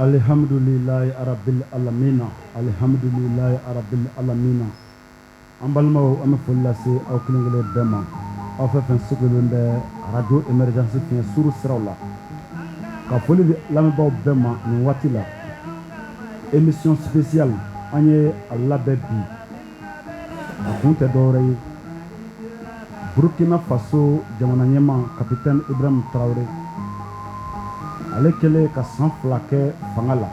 Alhamdulillahi rabbil alamina. Alhamdulillahi rabbil alamina. An balimaw an bɛ foli lase aw kelen kelen bɛɛ ma aw fɛn fɛn sigilen bɛ radio émergence fiɲɛ suru siraw la ka foli di lamɛnbaaw bɛɛ ma nin waati la émission spéciale an ye a labɛn bi a kun tɛ dɔwɛrɛ ye Burkina Faso jamana ɲɛmaa capitaine Ibrahim Traoré ale kɛlen ka san 2 kɛ fanga la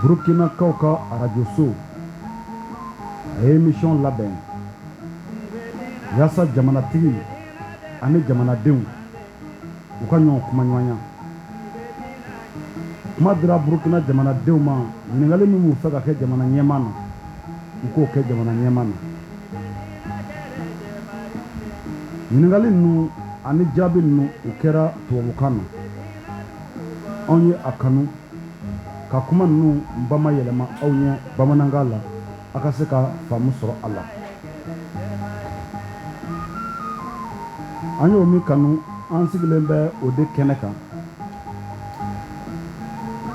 Burkinakaw ka radio so a ye émission labɛn yaasa jamanatigi ani jamanadenw u ka ɲɔgɔn kumaɲɔgɔnya kuma dira Burkina jamanadenw ma ɲininkali min b'u fɛ ka kɛ jamana ɲɛmaa na u k'o kɛ jamana ɲɛmaa na ɲininkali ninnu ani jaabi ninnu u kɛra tubabukan na anw ye a kanu ka kuma ninnu bamayɛlɛma aw ɲɛ bamanankan la a ka se ka faamu sɔrɔ a la an y'o min kanu an sigilen bɛ o de kɛnɛ kan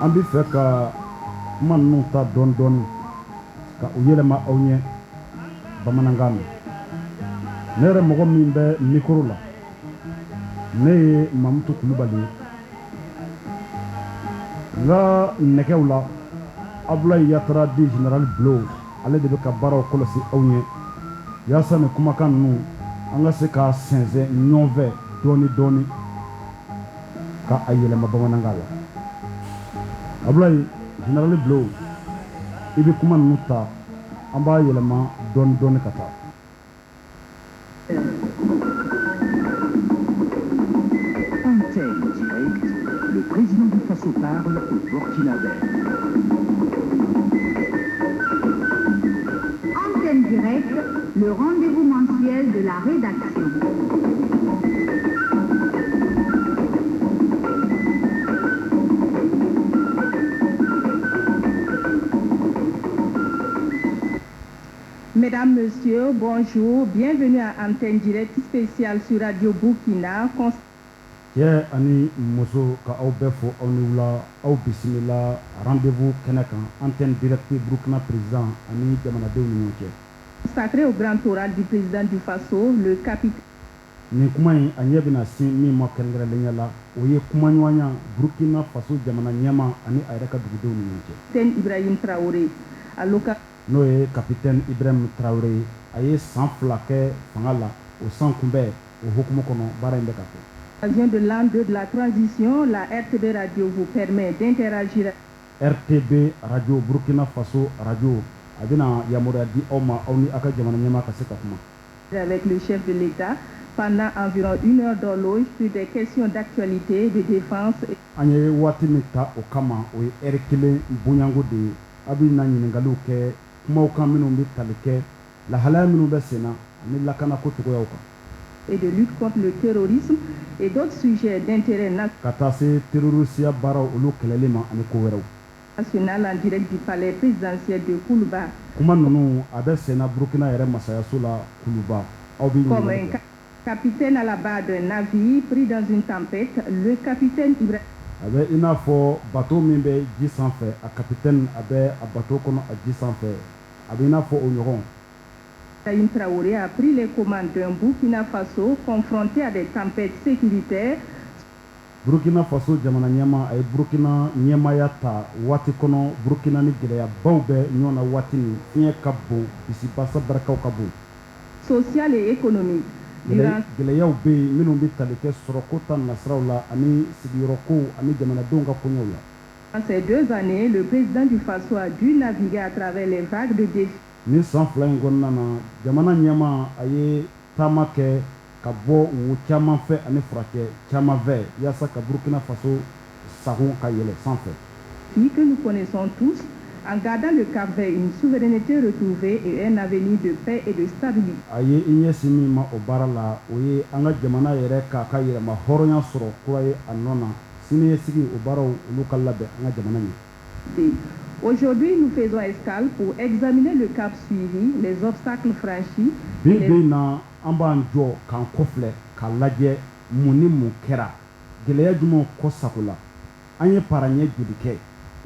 an bɛ fɛ ka kuma ninnu ta dɔɔni dɔɔni ka u yɛlɛma aw ɲɛ bamanankan na ne yɛrɛ mɔgɔ min bɛ micro la ne ye Mamutu Kulubali ye n ka nɛgɛw la Abdoulaye Yatara di général Bulo ale de bɛ ka baaraw kɔlɔsi aw ɲɛ yaasa nin kumakan ninnu an ka se ka sɛnsɛn ɲɔgɔn fɛ dɔɔni dɔɔni ka a yɛlɛma bamanankan la Abdoulaye général Bulo i bɛ kuma ninnu ta an b'a yɛlɛma dɔɔni dɔɔni ka taa. Le président du Faso parle au Burkinabé. Antenne directe, le rendez-vous mensuel de la rédaction. Mesdames, Messieurs, bonjour. Bienvenue à Antenne directe spéciale sur Radio Burkina. Cɛ ani muso ka aw bɛɛ fo aw ni wula aw bisimila rendez-vous kɛnɛ kan antenne directe Burkina président ani jamanadenw ni ɲɔgɔn cɛ. Consacré au grand oral du président du Faso, le capitaine. Nin kuma in a ɲɛ bɛna sin min ma kɛrɛnkɛrɛnnenya la o ye kumaɲɔgɔnya Burkina Faso jamana ɲɛmaa ani a yɛrɛ ka dugudenw ni ɲɔgɔn cɛ. Capitaine Ibrahim Traoré à l'occasion. N'o ye capitaine Ibrahim Traoré a ye san 2 kɛ fanga la o san kunbɛn o hukumu kɔnɔ baara in bɛ ka kɛ. À l'occasion de l'an 2 de la transition, la RTB Radio vous permet d'interagir. RTB Radio Burkina Faso Radio a bɛna yamaruya di aw ma aw ni aw ka jamana ɲɛmaa ka se ka kuma. Avec le chef de l'État pendant environ 1 heure d'horloge sur des questions d'actualité, de défense. An ye waati min ta o kama o ye heure 1 bonyanko de ye a bɛna ɲininkaliw kɛ kumaw kan minnu bɛ tali kɛ lahalaya minnu bɛ sen na ani lakanako cogoyaw kan. Et de lutte contre le terrorisme et d'autres sujets d'intérêt national. Ka taa se terrorisiya baaraw olu kɛlɛli ma ani ko wɛrɛw. National en direct du palais présidentiel de Koulouba. Kuma ninnu a bɛ sen na Burkina yɛrɛ masayaso la Koulouba. Aw bɛ Comme un capitaine à la barre d'un navire pris dans une tempête, le capitaine Ibrahim. A bɛ i n'a fɔ bateau min bɛ ji sanfɛ a capitaine a bɛ a bateau kɔnɔ a ji sanfɛ a bɛ i n'a fɔ o ɲɔgɔn. Ibrahim Traoré a pris les commandes d'un Burkina Faso confronté à des tempêtes sécuritaires. Burkina Faso jamana ɲɛmaa a ye Burkina ɲɛmaaya ta waati kɔnɔ Burkina ni gɛlɛyabaw bɛ ɲɔgɔn na waati min fiɲɛ ka bon bisibasa barikaw ka bon. Social et économique. Gɛlɛyaw bɛ yen minnu bɛ tali kɛ sɔrɔko ta nasiraw la ani sigiyɔrɔkow ani jamanadenw ka koɲɛw la. En ces 2 années, le président du Faso a dû naviguer à travers les vagues de défis. Ni san 2 in kɔnɔna na jamana ɲɛmaa a ye taama kɛ ka bɔ wo caman fɛ ani furakɛ caman fɛ yaasa ka Burkina Faso sago ka yɛlɛ sanfɛ. Que nous connaissons tous, en gardant le cap vers une souveraineté retrouvée et un avenir de paix et de stabilité. A ye i ɲɛsin min ma o baara la o ye an ka jamana yɛrɛ k'a ka yɛlɛma hɔrɔnya sɔrɔ kura ye a nɔ na siniɲɛsigi o baaraw olu ka labɛn an ka jamana ɲɛ. Aujourd'hui, nous faisons escale pour examiner le cap suivi, les obstacles franchis. Bi in na an b'an jɔ k'an kɔfilɛ k'a lajɛ mun ni mun kɛra gɛlɛya jumɛnw kɔ sago la an ye para ɲɛ joli kɛ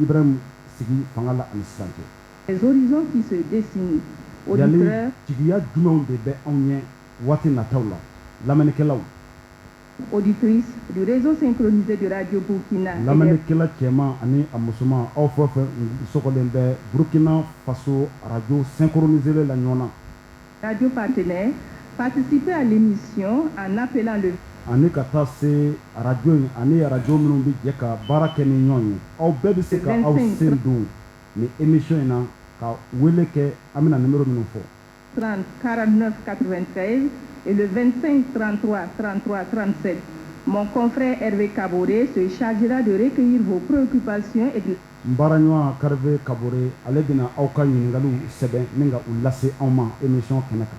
Ibrahim sigi fanga la ani sisan cɛ. Les horizons qui se dessinent. Yali Auditeurs, jigiya jumɛnw de bɛ anw ɲɛ waati nataw la lamɛnnikɛlaw. auditrices du réseau synchronisé de Radio Burkina. et Lamɛnnikɛla cɛman ani a musoman aw fɛn o fɛn sɔgɔlen bɛ Burkina Faso radio synchronisé la ɲɔgɔn na. des radios partenaires, participez à l'émission en appelant le Ani ka taa se radio in ani radio minnu bɛ jɛ ka baara kɛ ni ɲɔgɔn ye. Aw bɛɛ bɛ se ka aw sen don ni émission in na ka wele kɛ an bɛna numéro minnu fɔ. 30 49 93 et le 25 33 33 37. Mon confrère Hervé Kaboré se chargera de recueillir vos préoccupations et de N baaraɲɔgɔn Hervé Kaboré ale bɛna aw ka ɲininkaliw sɛbɛn ni ka u lase anw ma émission kɛnɛ kan.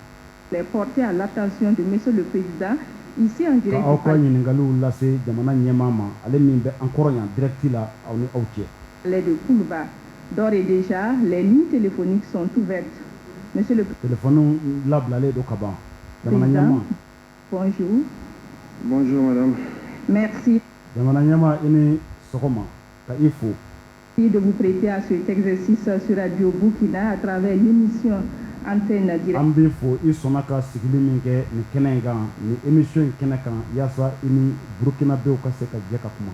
les porter à l'attention de Monsieur le Président ici en direct. Ka aw ka ɲininkaliw lase jamana ɲɛmaa ma ale min bɛ an kɔrɔ yan direct la aw ni aw cɛ. Les de Koulba. D'ores et déjà, les lignes téléphoniques sont ouvertes. Monsieur le Téléphone labilalen don ka ban. Jamana Président, ɲɛmaa. bonjour. Bonjour madame. Merci Jamana ɲɛmaa i ni sɔgɔma ka i fo. de vous prêter à cet exercice sur Radio Burkina à travers l'émission Antenne Directe. An b'i fo i sɔnna ka sigili min kɛ nin kɛnɛ in kan ni émission in kɛnɛ kan yaasa i ni burukinabew ka se ka jɛ ka kuma.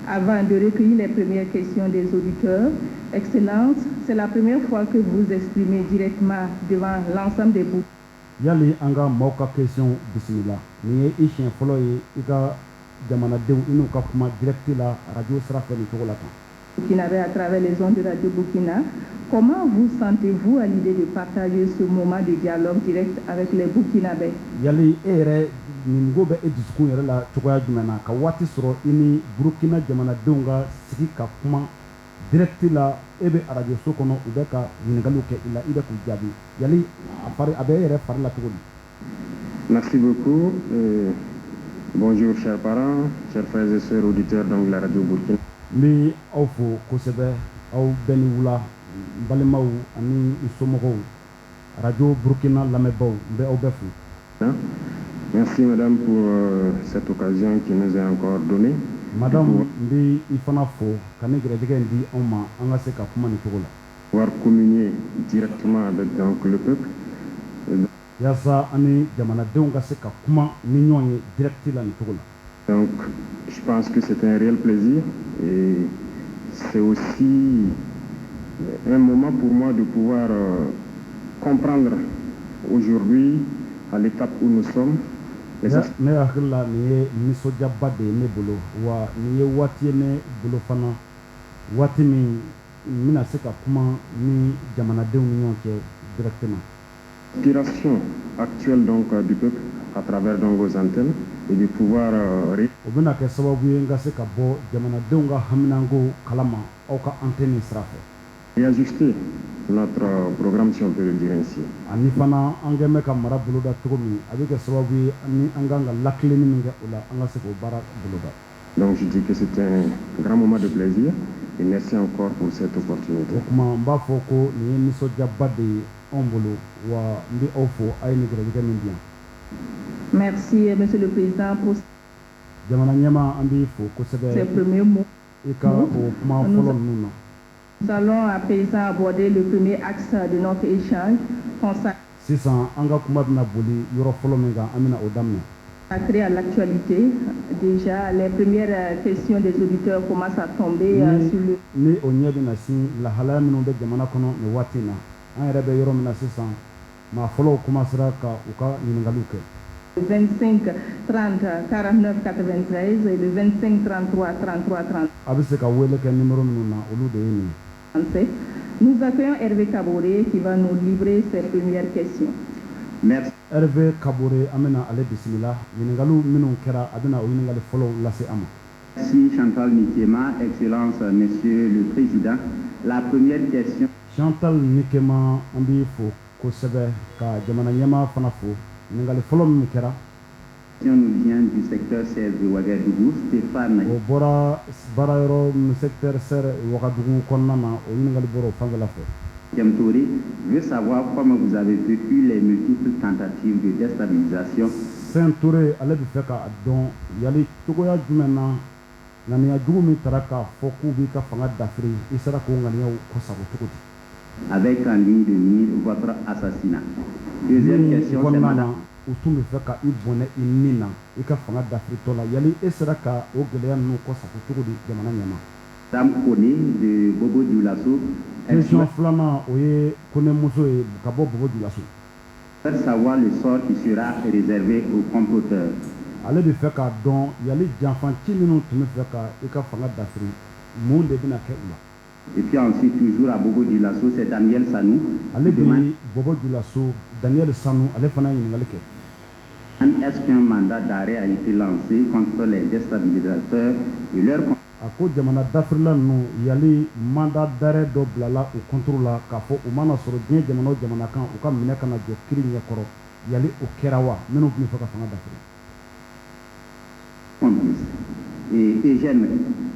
Avant de recueillir les premières questions des auditeurs, Excellence, c'est la première fois que vous exprimez directement devant l'ensemble des Burkinabés. Yali an ka maaw ka question bisimila nin ye i siɲɛ fɔlɔ ye i ka jamanadenw i n'u ka kuma direct la radio sira fɛ nin cogo la tan. Burkinabé à travers les ondes de Radio Burkina. Comment vous sentez-vous à l'idée de partager ce moment de dialogue direct avec les Burkinabés? Yali e yɛrɛ nin ko bɛ e dusukun yɛrɛ la cogoya jumɛn na ka waati sɔrɔ i ni Burkina jamanadenw ka sigi ka kuma direct la e bɛ radio so kɔnɔ u bɛ ka ɲininkaliw kɛ i la i bɛ k'u jaabi yali a bɛ e yɛrɛ fari la cogo di? Merci beaucoup. Bonjour chers parents, chers frères et sœurs auditeurs de la radio Burkina. N bɛ aw fo kosɛbɛ aw bɛɛ ni wula n balimaw ani i somɔgɔw radio Burkina lamɛnbaaw n bɛ aw bɛɛ fo. Merci madame pour cette occasion qui nous est encore donnée. Madame n bɛ i fana fo ka ni gɛrɛsɛgɛ in di anw ma an ka se ka kuma nin cogo la. Pouvoir communier directement avec donc, le peuple. Yaasa ani jamanadenw ka se ka kuma ni ɲɔgɔn ye direct la nin cogo la. Donc je pense que c'est un réel plaisir et c'est aussi un moment pour moi de pouvoir comprendre aujourd'hui à l'étape où nous sommes. Ne hakili la nin ye nisɔndiyaba de ye ne bolo wa nin ye waati ye ne bolo fana waati min n bɛna se ka kuma ni jamanadenw ni ɲɔgɔn cɛ directement. L'inspiration actuelle donc du peuple à travers donc vos antennes et de pouvoir o bɛna kɛ sababu ye n ka se ka bɔ jamanadenw ka haminanko kalama aw ka antenne sira fɛ. réajuster notre programme si on peut le dire ainsi. Ani fana an kɛn bɛ ka mara boloda cogo min a bɛ kɛ sababu ye ni an kan ka lakilenni min kɛ o la an ka se k'o baara boloda. Donc je dis que c'est un grand moment de plaisir et merci encore pour cette opportunité. O kuma n b'a fɔ ko nin ye nisɔndiyaba de ye anw bolo wa n bɛ aw fo a ye nin gɛrɛsɛgɛ min di yan. Merci, Monsieur le Président, pour Jamana ɲɛmaa an b'i fo kosɛbɛ ces premiers mots. i ka o kuma fɔlɔ ninnu na. Nous allons à présent aborder le premier axe de notre échange Sisan an ka kuma bɛna boli yɔrɔ fɔlɔ min kan an bɛna o daminɛ. consacré à l'actualité. Déjà, les premières questions des auditeurs commencent à tomber sur le... Ni o ɲɛ bɛna sin lahalaya minnu bɛ jamana kɔnɔ nin waati in na an yɛrɛ bɛ yɔrɔ min na sisan maa fɔlɔw commencera ka u ka ɲininkaliw kɛ. Le 25 30 49 93 et le 25 33 33 30. A bɛ se ka wele kɛ numéro minnu na olu de ye nin. Nous accueillons Hervé Kaboré qui va nous livrer ses premières questions. Merci. Hervé Kaboré an bɛna ale bisimila ɲininkaliw minnu kɛra a bɛna o ɲininkali fɔlɔw lase an ma. Merci Chantal Nikema, Excellence Monsieur le Président. La première question. Chantal Nikema an b'i fo kosɛbɛ ka jamana ɲɛmaa fana fo ɲininkali fɔlɔ min kɛra. Nous vient du secteur 16 de Ouagadougou, Stéphane. O bɔra baara yɔrɔ secteur 16 Ouagadougou kɔnɔna na o ɲininkali bɔra o fanfɛla fɛ. Diamtouré veut savoir comment vous avez vécu les multiples tentatives de déstabilisation. Saint Touré ale bɛ fɛ k'a dɔn yali cogoya jumɛn na ŋaniya jugu min tara k'a fɔ k'u b'i ka fanga dafiri i sera k'o ŋaniyaw kɔsago cogo di. Avec en ligne de mire votre assassinat. Deuxième question, c'est madame. u tun bɛ fɛ ka i bɔnɛ i nin na i ka fanga dafiritɔ la yali e sera ka o gɛlɛya ninnu kɔsago cogo di jamana ɲɛma. Madame Koné de Bobo Dioulasso. Question filanan o ye Konemuso ye ka bɔ Bobo Dioulasso. Faire savoir le sort qui sera réservé aux comploteurs. Ale bɛ fɛ k'a dɔn yali janfan ci minnu tun bɛ fɛ ka i ka fanga dafiri mun de bɛna kɛ u la. Et puis ensuite, toujours à Bobo Dioulasso, c'est Daniel Sanou. Ale bɛ Bobo Dioulasso Daniel Sanou ale fana ye ɲininkali kɛ. Est-ce qu'un mandat d'arrêt a été lancé contre les déstabilisateurs et leurs... a ko jamana dafirila ninnu yali mandat d'arrêt dɔ bilala u contrôle la k'a fɔ u mana sɔrɔ diɲɛ jamana o jamana kan u ka minɛ kana jɔ kiri ɲɛkɔrɔ yali o kɛra wa minnu tun bɛ fɛ ka fanga dafiri. Et Eugène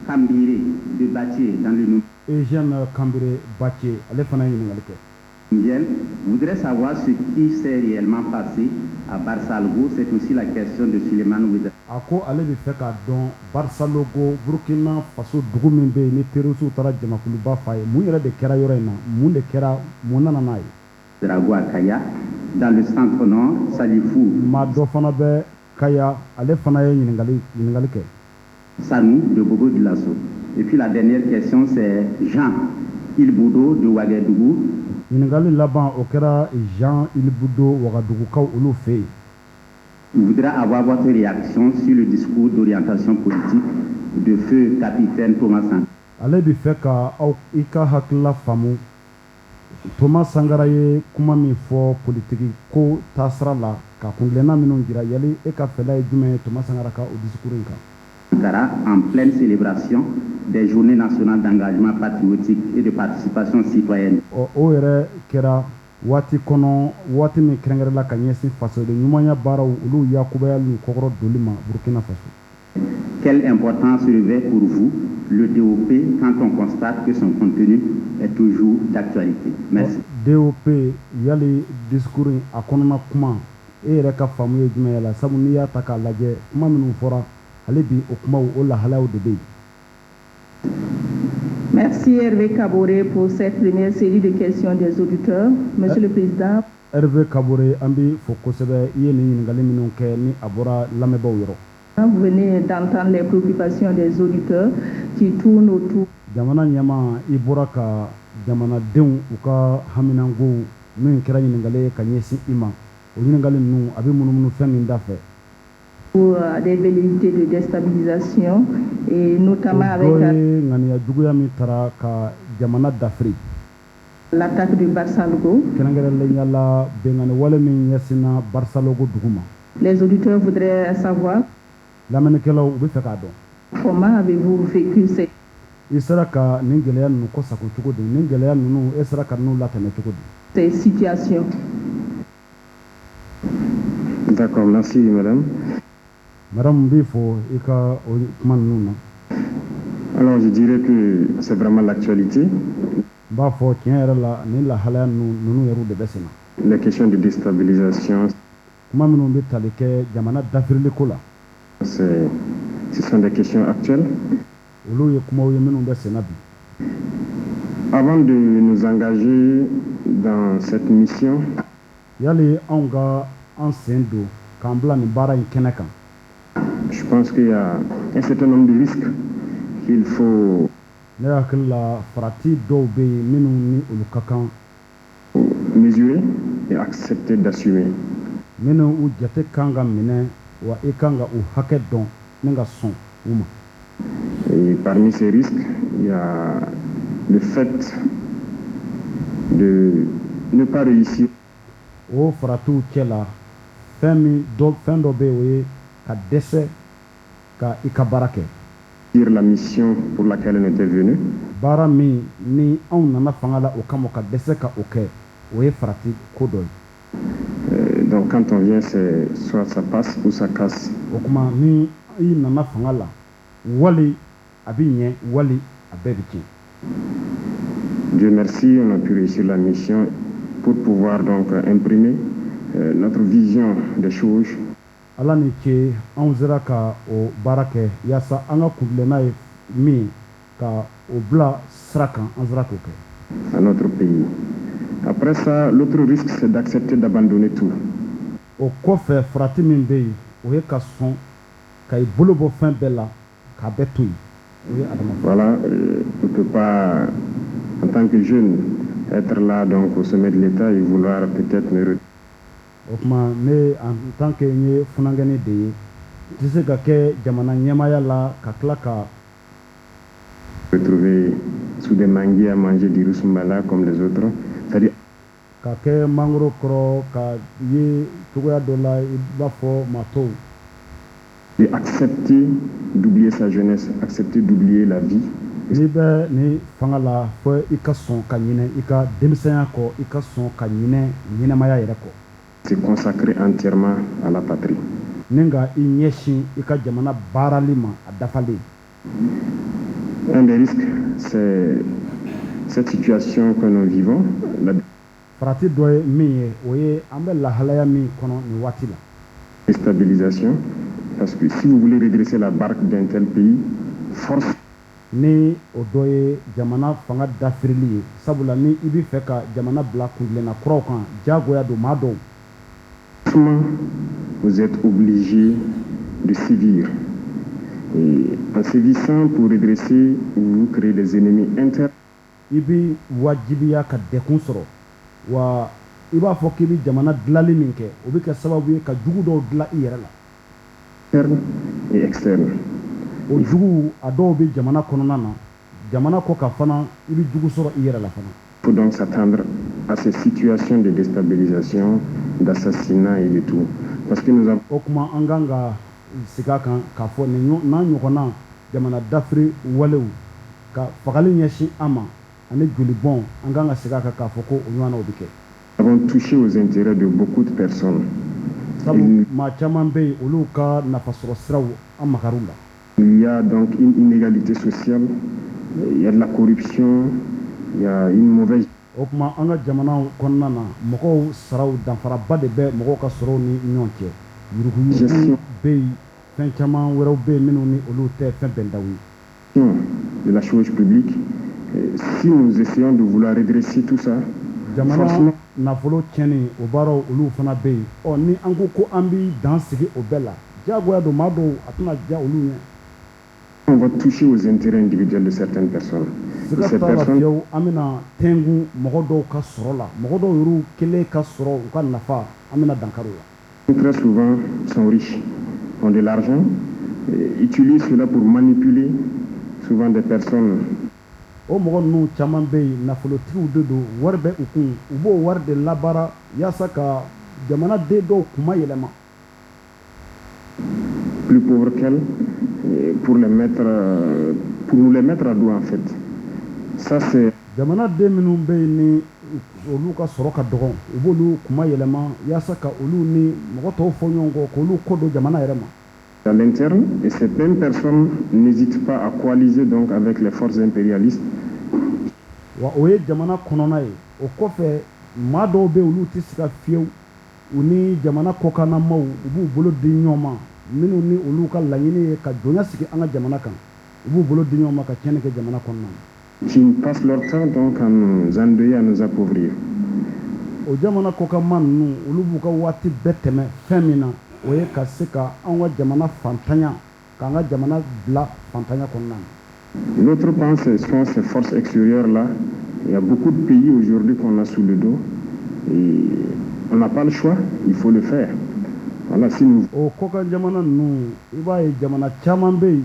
Kambiré de Bathie dans le nom. Eugène Kambiré Bathie ale fana ye ɲininkali kɛ. Voudrait savoir ce qui s'est réellement passé à Barsalgo. C'est aussi la question de Suleiman Ouida. A ko ale bɛ fɛ k'a dɔn Barsalgo Burkina Faso dugu min bɛ yen ni terroriste taara jamakuluba fa ye mun yɛrɛ de kɛra yɔrɔ in na mun de kɛra mun nana n'a ye. Drago à Kaya dans le centre nord Salifou. Maa dɔ fana bɛ Kaya ale fana ye ɲininkali kɛ. Sanou de Bobo Dioulasso. Et puis la dernière question c'est Jean Ilboudo de Ouagadougou. ɲininkali laban o kɛra Jean Ilboudo Ouagadougoukaw olu fɛ yen. Je voudrais avoir votre réaction sur le discours d'orientation politique de feu capitaine Thomas Sankara. Ale bɛ fɛ ka i ka hakilila faamu Thomas Sankara ye kuma min fɔ politiki ko taasira la ka kungilenna minnu jira yali e ka fɛla ye jumɛn ye Thomas Sankara ka o discours in kan. Sankara en pleine célébration des journées nationales d'engagement patriotique et de participation citoyenne. O yɛrɛ kɛra waati kɔnɔ waati min kɛrɛnkɛrɛnla ka ɲɛsin fasoden ɲumanya baaraw olu yakubayali kɔkɔrɔ doli ma Burkina Faso. Quelle importance revêt pour vous le DOP quand on constate que son contenu est toujours d'actualité? Merci. DOP yali discours a kɔnɔna kuma e yɛrɛ ka faamu ye jumɛn ye la sabu n'i y'a ta k'a lajɛ kuma minnu fɔra ale bi o kumaw o lahalaw de bɛ yen. Merci Hervé Kaboré pour cette première série de questions des auditeurs. Monsieur le Président. Hervé Kaboré an bɛ fo kosɛbɛ i ye nin ɲininkali minnu kɛ ni a bɔra lamɛnbaaw yɔrɔ. Vous venez d'entendre les préoccupations des auditeurs qui tournent autour. Jamana ɲɛma i bɔra ka jamanadenw u ka haminankow min kɛra ɲininkali ye ka ɲɛsin i ma o ɲininkali ninnu a bɛ munumunu fɛn min da fɛ. Pour des velléités de déstabilisation et notamment avec ŋaniya juguya min tara ka jamana dafiri. L'attaque de Barsalgo. Kɛrɛnkɛrɛnnenya la bɛnkanni wale min ɲɛsinna Barsalgo dugu ma. Les auditeurs voudraient savoir. Lamɛnnikɛlaw u bɛ fɛ k'a dɔn. Comment avez-vous vécu ces... I sera ka nin gɛlɛya ninnu kɔsago cogo di nin gɛlɛya ninnu e sera ka ninnu latɛmɛ cogo di. Ces situations. D'accord, merci madame. Madame b'i fo i ka o kuma ninnu na. Alors je dirais que c'est vraiment l'actualité. N b'a fɔ tiɲɛ yɛrɛ la nin lahalaya ninnu yɛrɛw de bɛ sen na. Les questions de déstabilisation. Kuma minnu bɛ tali kɛ jamana dafiriliko la. Ce sont des questions actuelles. Olu ye kumaw ye minnu bɛ sen na bi. Avant de nous engager dans cette mission. Yali anw ka an sen don k'an bila nin baara in kɛnɛ kan. Je pense qu'il y a un certain nombre de risques qu'il faut ne hakili la farati dɔw bɛ yen minnu ni olu ka kan mesurer et accepter d'assumer. Minnu u jate kan ka minɛ wa i kan ka u hakɛ dɔn ni ka sɔn u ma. Et parmi ces risques, il y a le fait de ne pas réussir. O faratiw cɛ la fɛn dɔ bɛ yen o ye ka dɛsɛ ka i ka baara kɛ. La mission pour laquelle on était venu. Baara min ni anw nana fanga la o kama ka dɛsɛ ka o kɛ o ye farati ko dɔ ye. Donc quand on vient c'est soit ça passe ou ça casse. O kuma ni i nana fanga la wali a bɛ ɲɛ wali a bɛɛ bɛ tiɲɛ. Dieu merci, on a pu réussir la mission pour pouvoir donc imprimer notre vision des choses. ala ni ce anw sera ka o baara kɛ yaasa an ka kuntilenna ye min ka o bila sira kan an sera k'o kɛ. À notre pays. Après ça, l'autre risque, c'est d'accepter d'abandonner tout. O kɔfɛ farati min bɛ yen o ye ka sɔn ka i bolo bɔ fɛn bɛɛ la k'a bɛɛ to yen o ye adama. Voilà, on ne peut pas, en tant que jeune, être là donc au sommet de l'État et vouloir peut-être me o tuma ne en tant que n ye funankɛni de ye n tɛ se ka kɛ jamana ɲɛmaaya la ka tila ka retrouver sous des manguiers à manger du rusmbala comme les autres. C'est-à-dire ka kɛ mangoro kɔrɔ ka ye cogoya dɔ la i b'a fɔ maa tɔw. Accepter d'oublier sa jeunesse, accepter d'oublier la vie. N'i bɛ ni fanga la fo i ka sɔn ka ɲinɛ i ka denmisɛnya kɔ i ka sɔn ka ɲinɛ ɲɛnɛmaya yɛrɛ kɔ. Se consacrer entièrement à la patrie. Ni nka i ɲɛsin i ka jamana baarali ma a dafalen. Un des risques, c'est cette situation que nous vivons. Farati dɔ ye min ye o ye an bɛ lahalaya min kɔnɔ nin waati la. Déstabilisation, parce que si vous voulez redresser la barque d'un tel pays, force. Ni o dɔ ye jamana fanga dafirili ye sabula ni i bɛ fɛ ka jamana bila kuntilenna kuraw kan diyagoya don maa dɔw. Vous êtes obligé de sévir. Et en sévissant pour redresser, vous créez des ennemis internes. I bɛ wajibiya ka dekun sɔrɔ wa i b'a fɔ k'i bɛ jamana dilanli min kɛ o bɛ kɛ sababu ye ka jugu dɔw dilan i yɛrɛ la. Interne et externe. O jugu a dɔw bɛ jamana kɔnɔna na jamana kɔ ka fana i bɛ jugu sɔrɔ i yɛrɛ la fana. Il faut donc s'attendre à ces situations de déstabilisation, d'assassinat et de tout. Parce que nous avons... O kuma an kan ka sigi a kan k'a fɔ n'an ɲɔgɔnna jamana dafiri walew ka fagali ɲɛsin an ma ani joli bɔn an kan ka sigi a kan k'a fɔ ko o ɲɔgɔnnaw bɛ kɛ. Nous avons touché aux intérêts de beaucoup de personnes. Sabu maa caman bɛ yen olu ka nafasɔrɔ siraw an magar'u la. Il y a donc une inégalité sociale, il y a de la corruption, il y a une mauvaise... O kuma an ka jamana kɔnɔna na mɔgɔw saraw danfaraba de bɛ mɔgɔw ka sɔrɔw ni ɲɔgɔn cɛ. Yuruguyurugu bɛ yen fɛn caman wɛrɛw bɛ yen minnu ni olu tɛ fɛn bɛndaw ye. De la chose publique, si nous essayons de vouloir redresser tout ça, jamana nafolo tiɲɛni o baaraw olu fana bɛ yen. Ɔ ni an ko ko an bɛ dan sigi o bɛɛ la diyagoya don maa dɔw a tɛna diya olu ɲɛ. On va toucher aux intérêts individuels de certaines personnes. Ces personnes... an bɛna tɛngun mɔgɔ dɔw ka sɔrɔ la mɔgɔ dɔw yɛrɛ kelen ka sɔrɔ u ka nafa an bɛna dankari o la. Très souvent sont riches, ont de l'argent, utilisent cela pour manipuler souvent des personnes. O mɔgɔ ninnu caman bɛ yen nafolotigiw de don wari bɛ u kun u b'o wari de labaara yaasa ka jamanaden dɔw kuma yɛlɛma. Plus pauvres qu'elles, pour nous les mettre à dos en fait. Ça c'est... jamanaden minnu bɛ yen ni olu ka sɔrɔ ka dɔgɔ u b'olu kuma yɛlɛma yaasa ka olu ni mɔgɔ tɔw fɔ ɲɔgɔn kɔ k'olu ko don jamana yɛrɛ ma. À l'interne, et ces mêmes personnes n'hésitent pas à coaliser donc avec les forces impérialistes. Wa o ye jamana kɔnɔna ye o kɔfɛ maa dɔw bɛ olu tɛ se ka fiyewu u ni jamana kɔkannamaw u b'u bolo di ɲɔgɔn ma minnu ni olu ka laɲini ye ka jɔnya sigi an ka jamana kan u b'u bolo di ɲɔgɔn ma ka tiɲɛni kɛ jamana kɔnɔna na. Qui passent leur temps donc à nous endeuiller, à nous appauvrir. O jamana kɔkanma ninnu olu b'u ka waati bɛɛ tɛmɛ fɛn min na o ye ka se ka an ka jamana fantanya k'an ka jamana bila fantanya kɔnɔna na. L'autre point, ce sont ces forces extérieures-là. Il y a beaucoup de pays aujourd'hui qu'on a sous le dos et on n'a pas le choix, il faut le faire. Voilà, si nous... O kɔkan jamana ninnu i b'a ye jamana caman bɛ yen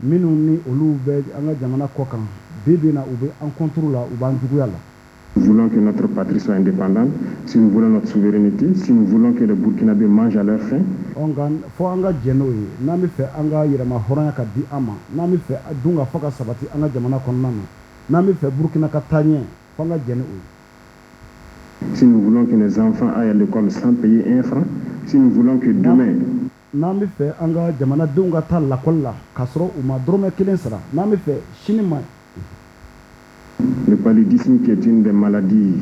minnu ni olu bɛ an ka jamana kɔkan bi bi in na u bɛ an contre la u b'an juguya la. Nous voulons que notre patrie soit indépendante, si nous voulons notre souveraineté, si nous voulons que les Burkinabés mangent à leur faim. Fo an ka jɛ n'o ye n'an bɛ fɛ an ka yɛrɛma hɔrɔnya ka di an ma n'an bɛ fɛ dun ka fɔ ka sabati an ka jamana kɔnɔna na n'an bɛ fɛ Burkina ka taa ɲɛ fo an ka jɛ n'o ye. Si nous voulons que nos enfants aillent à l'école sans payer un franc, si nous voulons que demain... n'an bɛ fɛ an ka jamanadenw ka taa lakɔli la k'a sɔrɔ u ma dɔrɔmɛ kelen sara n'an bɛ fɛ sini ma. Le paludisme qui est une des maladies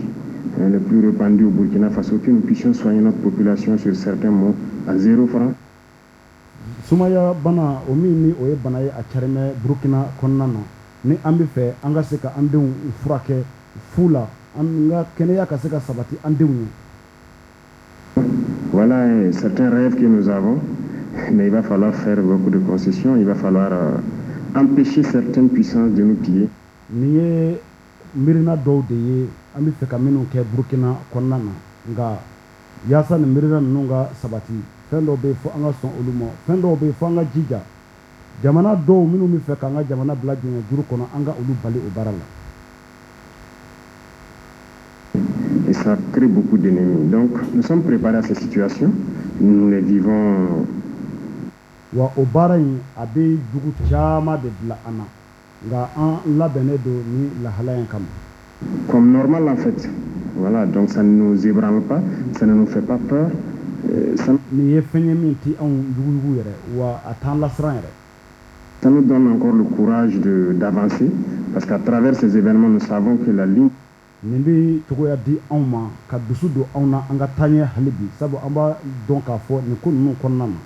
les plus répandues au Burkina Faso, que nous puissions soigner notre population sur certains mots à 0 francs. sumaya bana o min ni o ye bana ye a carimɛ burukina kɔnɔna na ni an bɛ fɛ an ka se ka an denw furakɛ fu la an ka kɛnɛya ka se ka sabati an denw ye. Voilà certains rêves que nous avons, mais il va falloir faire beaucoup de concessions, il va falloir empêcher certaines puissances de nous piller. Nin ye mirina dɔw de ye an bɛ fɛ ka minnu kɛ burukina kɔnɔna na nka yaasa nin mirina ninnu ka sabati fɛn dɔw bɛ yen fo an ka sɔn olu ma fɛn dɔw bɛ yen fo an ka jija jamana dɔw minnu bɛ fɛ k'an ka jamana bila jɔnya juru kɔnɔ an ka olu bali o baara la. Et ça crée beaucoup d'ennemis. Donc nous sommes préparés à ces situations, nous les vivons. Wa o baara in a bɛ jugu caman de bila an na nka an labɛnnen don ni lahala in kama. Comme normal en fait. Voilà, donc ça ne nous ébranle pas, ça ne nous fait pas peur. Nin ye fɛn ye min ti anw yuguyugu yɛrɛ wa a t'an lasiran yɛrɛ. Ça nous donne encore le courage d'avancer parce qu'à travers ces événements nous savons que la ligne. Nin bɛ cogoya di anw ma ka dusu don anw na an ka taaɲɛ hali bi sabu an b'a dɔn k'a fɔ nin ko ninnu kɔnɔna na.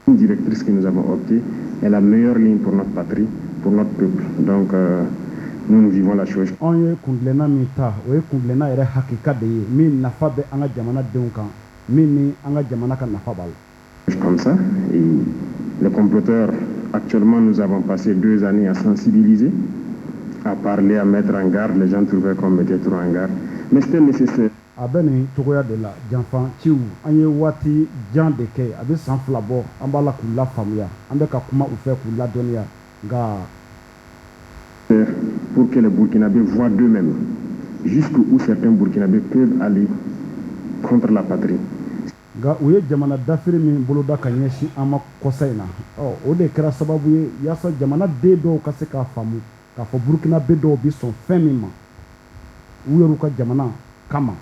Une directrice que nous avons optée est la meilleure ligne pour notre patrie, pour notre peuple. Donc nous vivons la chose. Anw ye kuntilenna min ta o ye kuntilenna yɛrɛ hakika de ye min nafa bɛ an ka jamana denw kan min ni an ka jamana ka nafa b'a la. Comme ça, et les comploteurs, actuellement nous avons passé 2 années à sensibiliser, à parler, à mettre en garde. Les gens trouvaient qu'on mettait trop en garde, mais c'était nécessaire. A bɛ nin cogoya de la janfan ciw an ye waati jan de kɛ a bɛ san 2 bɔ an b'a la k'u lafaamuya an bɛ ka kuma u fɛ k'u ladɔnniya nka. Pour que les Burkinabés voient d'eux-mêmes jusqu'où certains Burkinabés peuvent aller contre la patrie. Nka u ye jamana dafiri min boloda ka ɲɛsin an ma kɔsa in na o de kɛra sababu ye yaasa jamana den dɔw ka se k'a faamu k'a fɔ burukinabe dɔw bi sɔn fɛn min ma u yɛrɛw ka jamana kama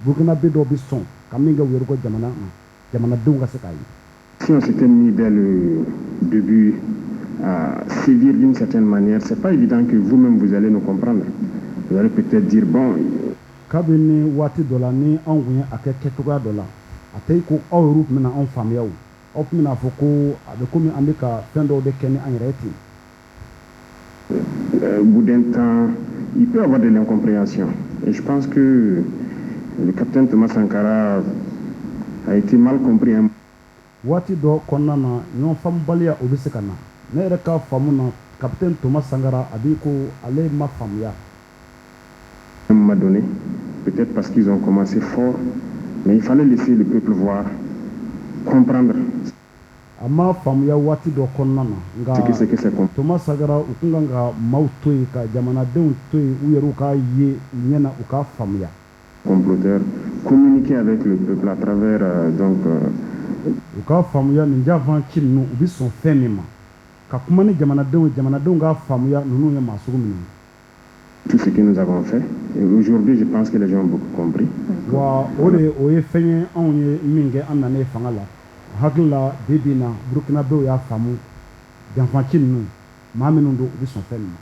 burukinabe dɔw bi sɔn ka min kɛ u yɛrɛw ka jamana ma jamanadenw ka se k'a ye. Si on s'était mis dès le début à sévir d'une certaine manière, c'est pas évident que vous-même vous allez nous comprendre. Vous allez peut-être dire bon. Kabini waati dɔ la ni anw kun ye a kɛ kɛcogoya dɔ la a tɛ ko aw yɛrɛ tun bɛna anw faamuya o aw tun bɛna fɔ ko a bɛ komi an bɛ ka fɛn dɔw de kɛ ni an yɛrɛ ye ten. Au bout d'un temps, il peut y avoir de l'incompréhension. Et je pense que le capitaine Thomas Sankara a été mal compris. Waati dɔ kɔnɔna na ɲɔgɔn faamubaliya o bɛ se ka na ne yɛrɛ ka faamu na capitaine Thomas Sankara a b'i ko ale ma faamuya. À un moment donné, peut-être parce qu'ils ont commencé fort, mais il fallait laisser le peuple voir, comprendre. A ma faamuya waati dɔ kɔnɔna na nka Thomas Sankara u kun kan ka maaw to yen ka jamanadenw to yen u yɛrɛw k'a ye u ɲɛna u k'a faamuya. Comploteurs communiquer avec le peuple à travers u k'a faamuya nin janfan ci ninnu u bɛ sɔn fɛn min ma ka kuma ni jamanadenw k'a faamuya ninnu ye maa sugu minnu. Tout ce que nous avons fait. Et aujourd'hui, je pense que les gens ont beaucoup compris. Wa o ye fɛn ye anw ye min kɛ an nanen fanga la hakili la bi bi in na burukinabew y'a faamu janfan ci ninnu maa minnu don u bɛ sɔn fɛn min ma.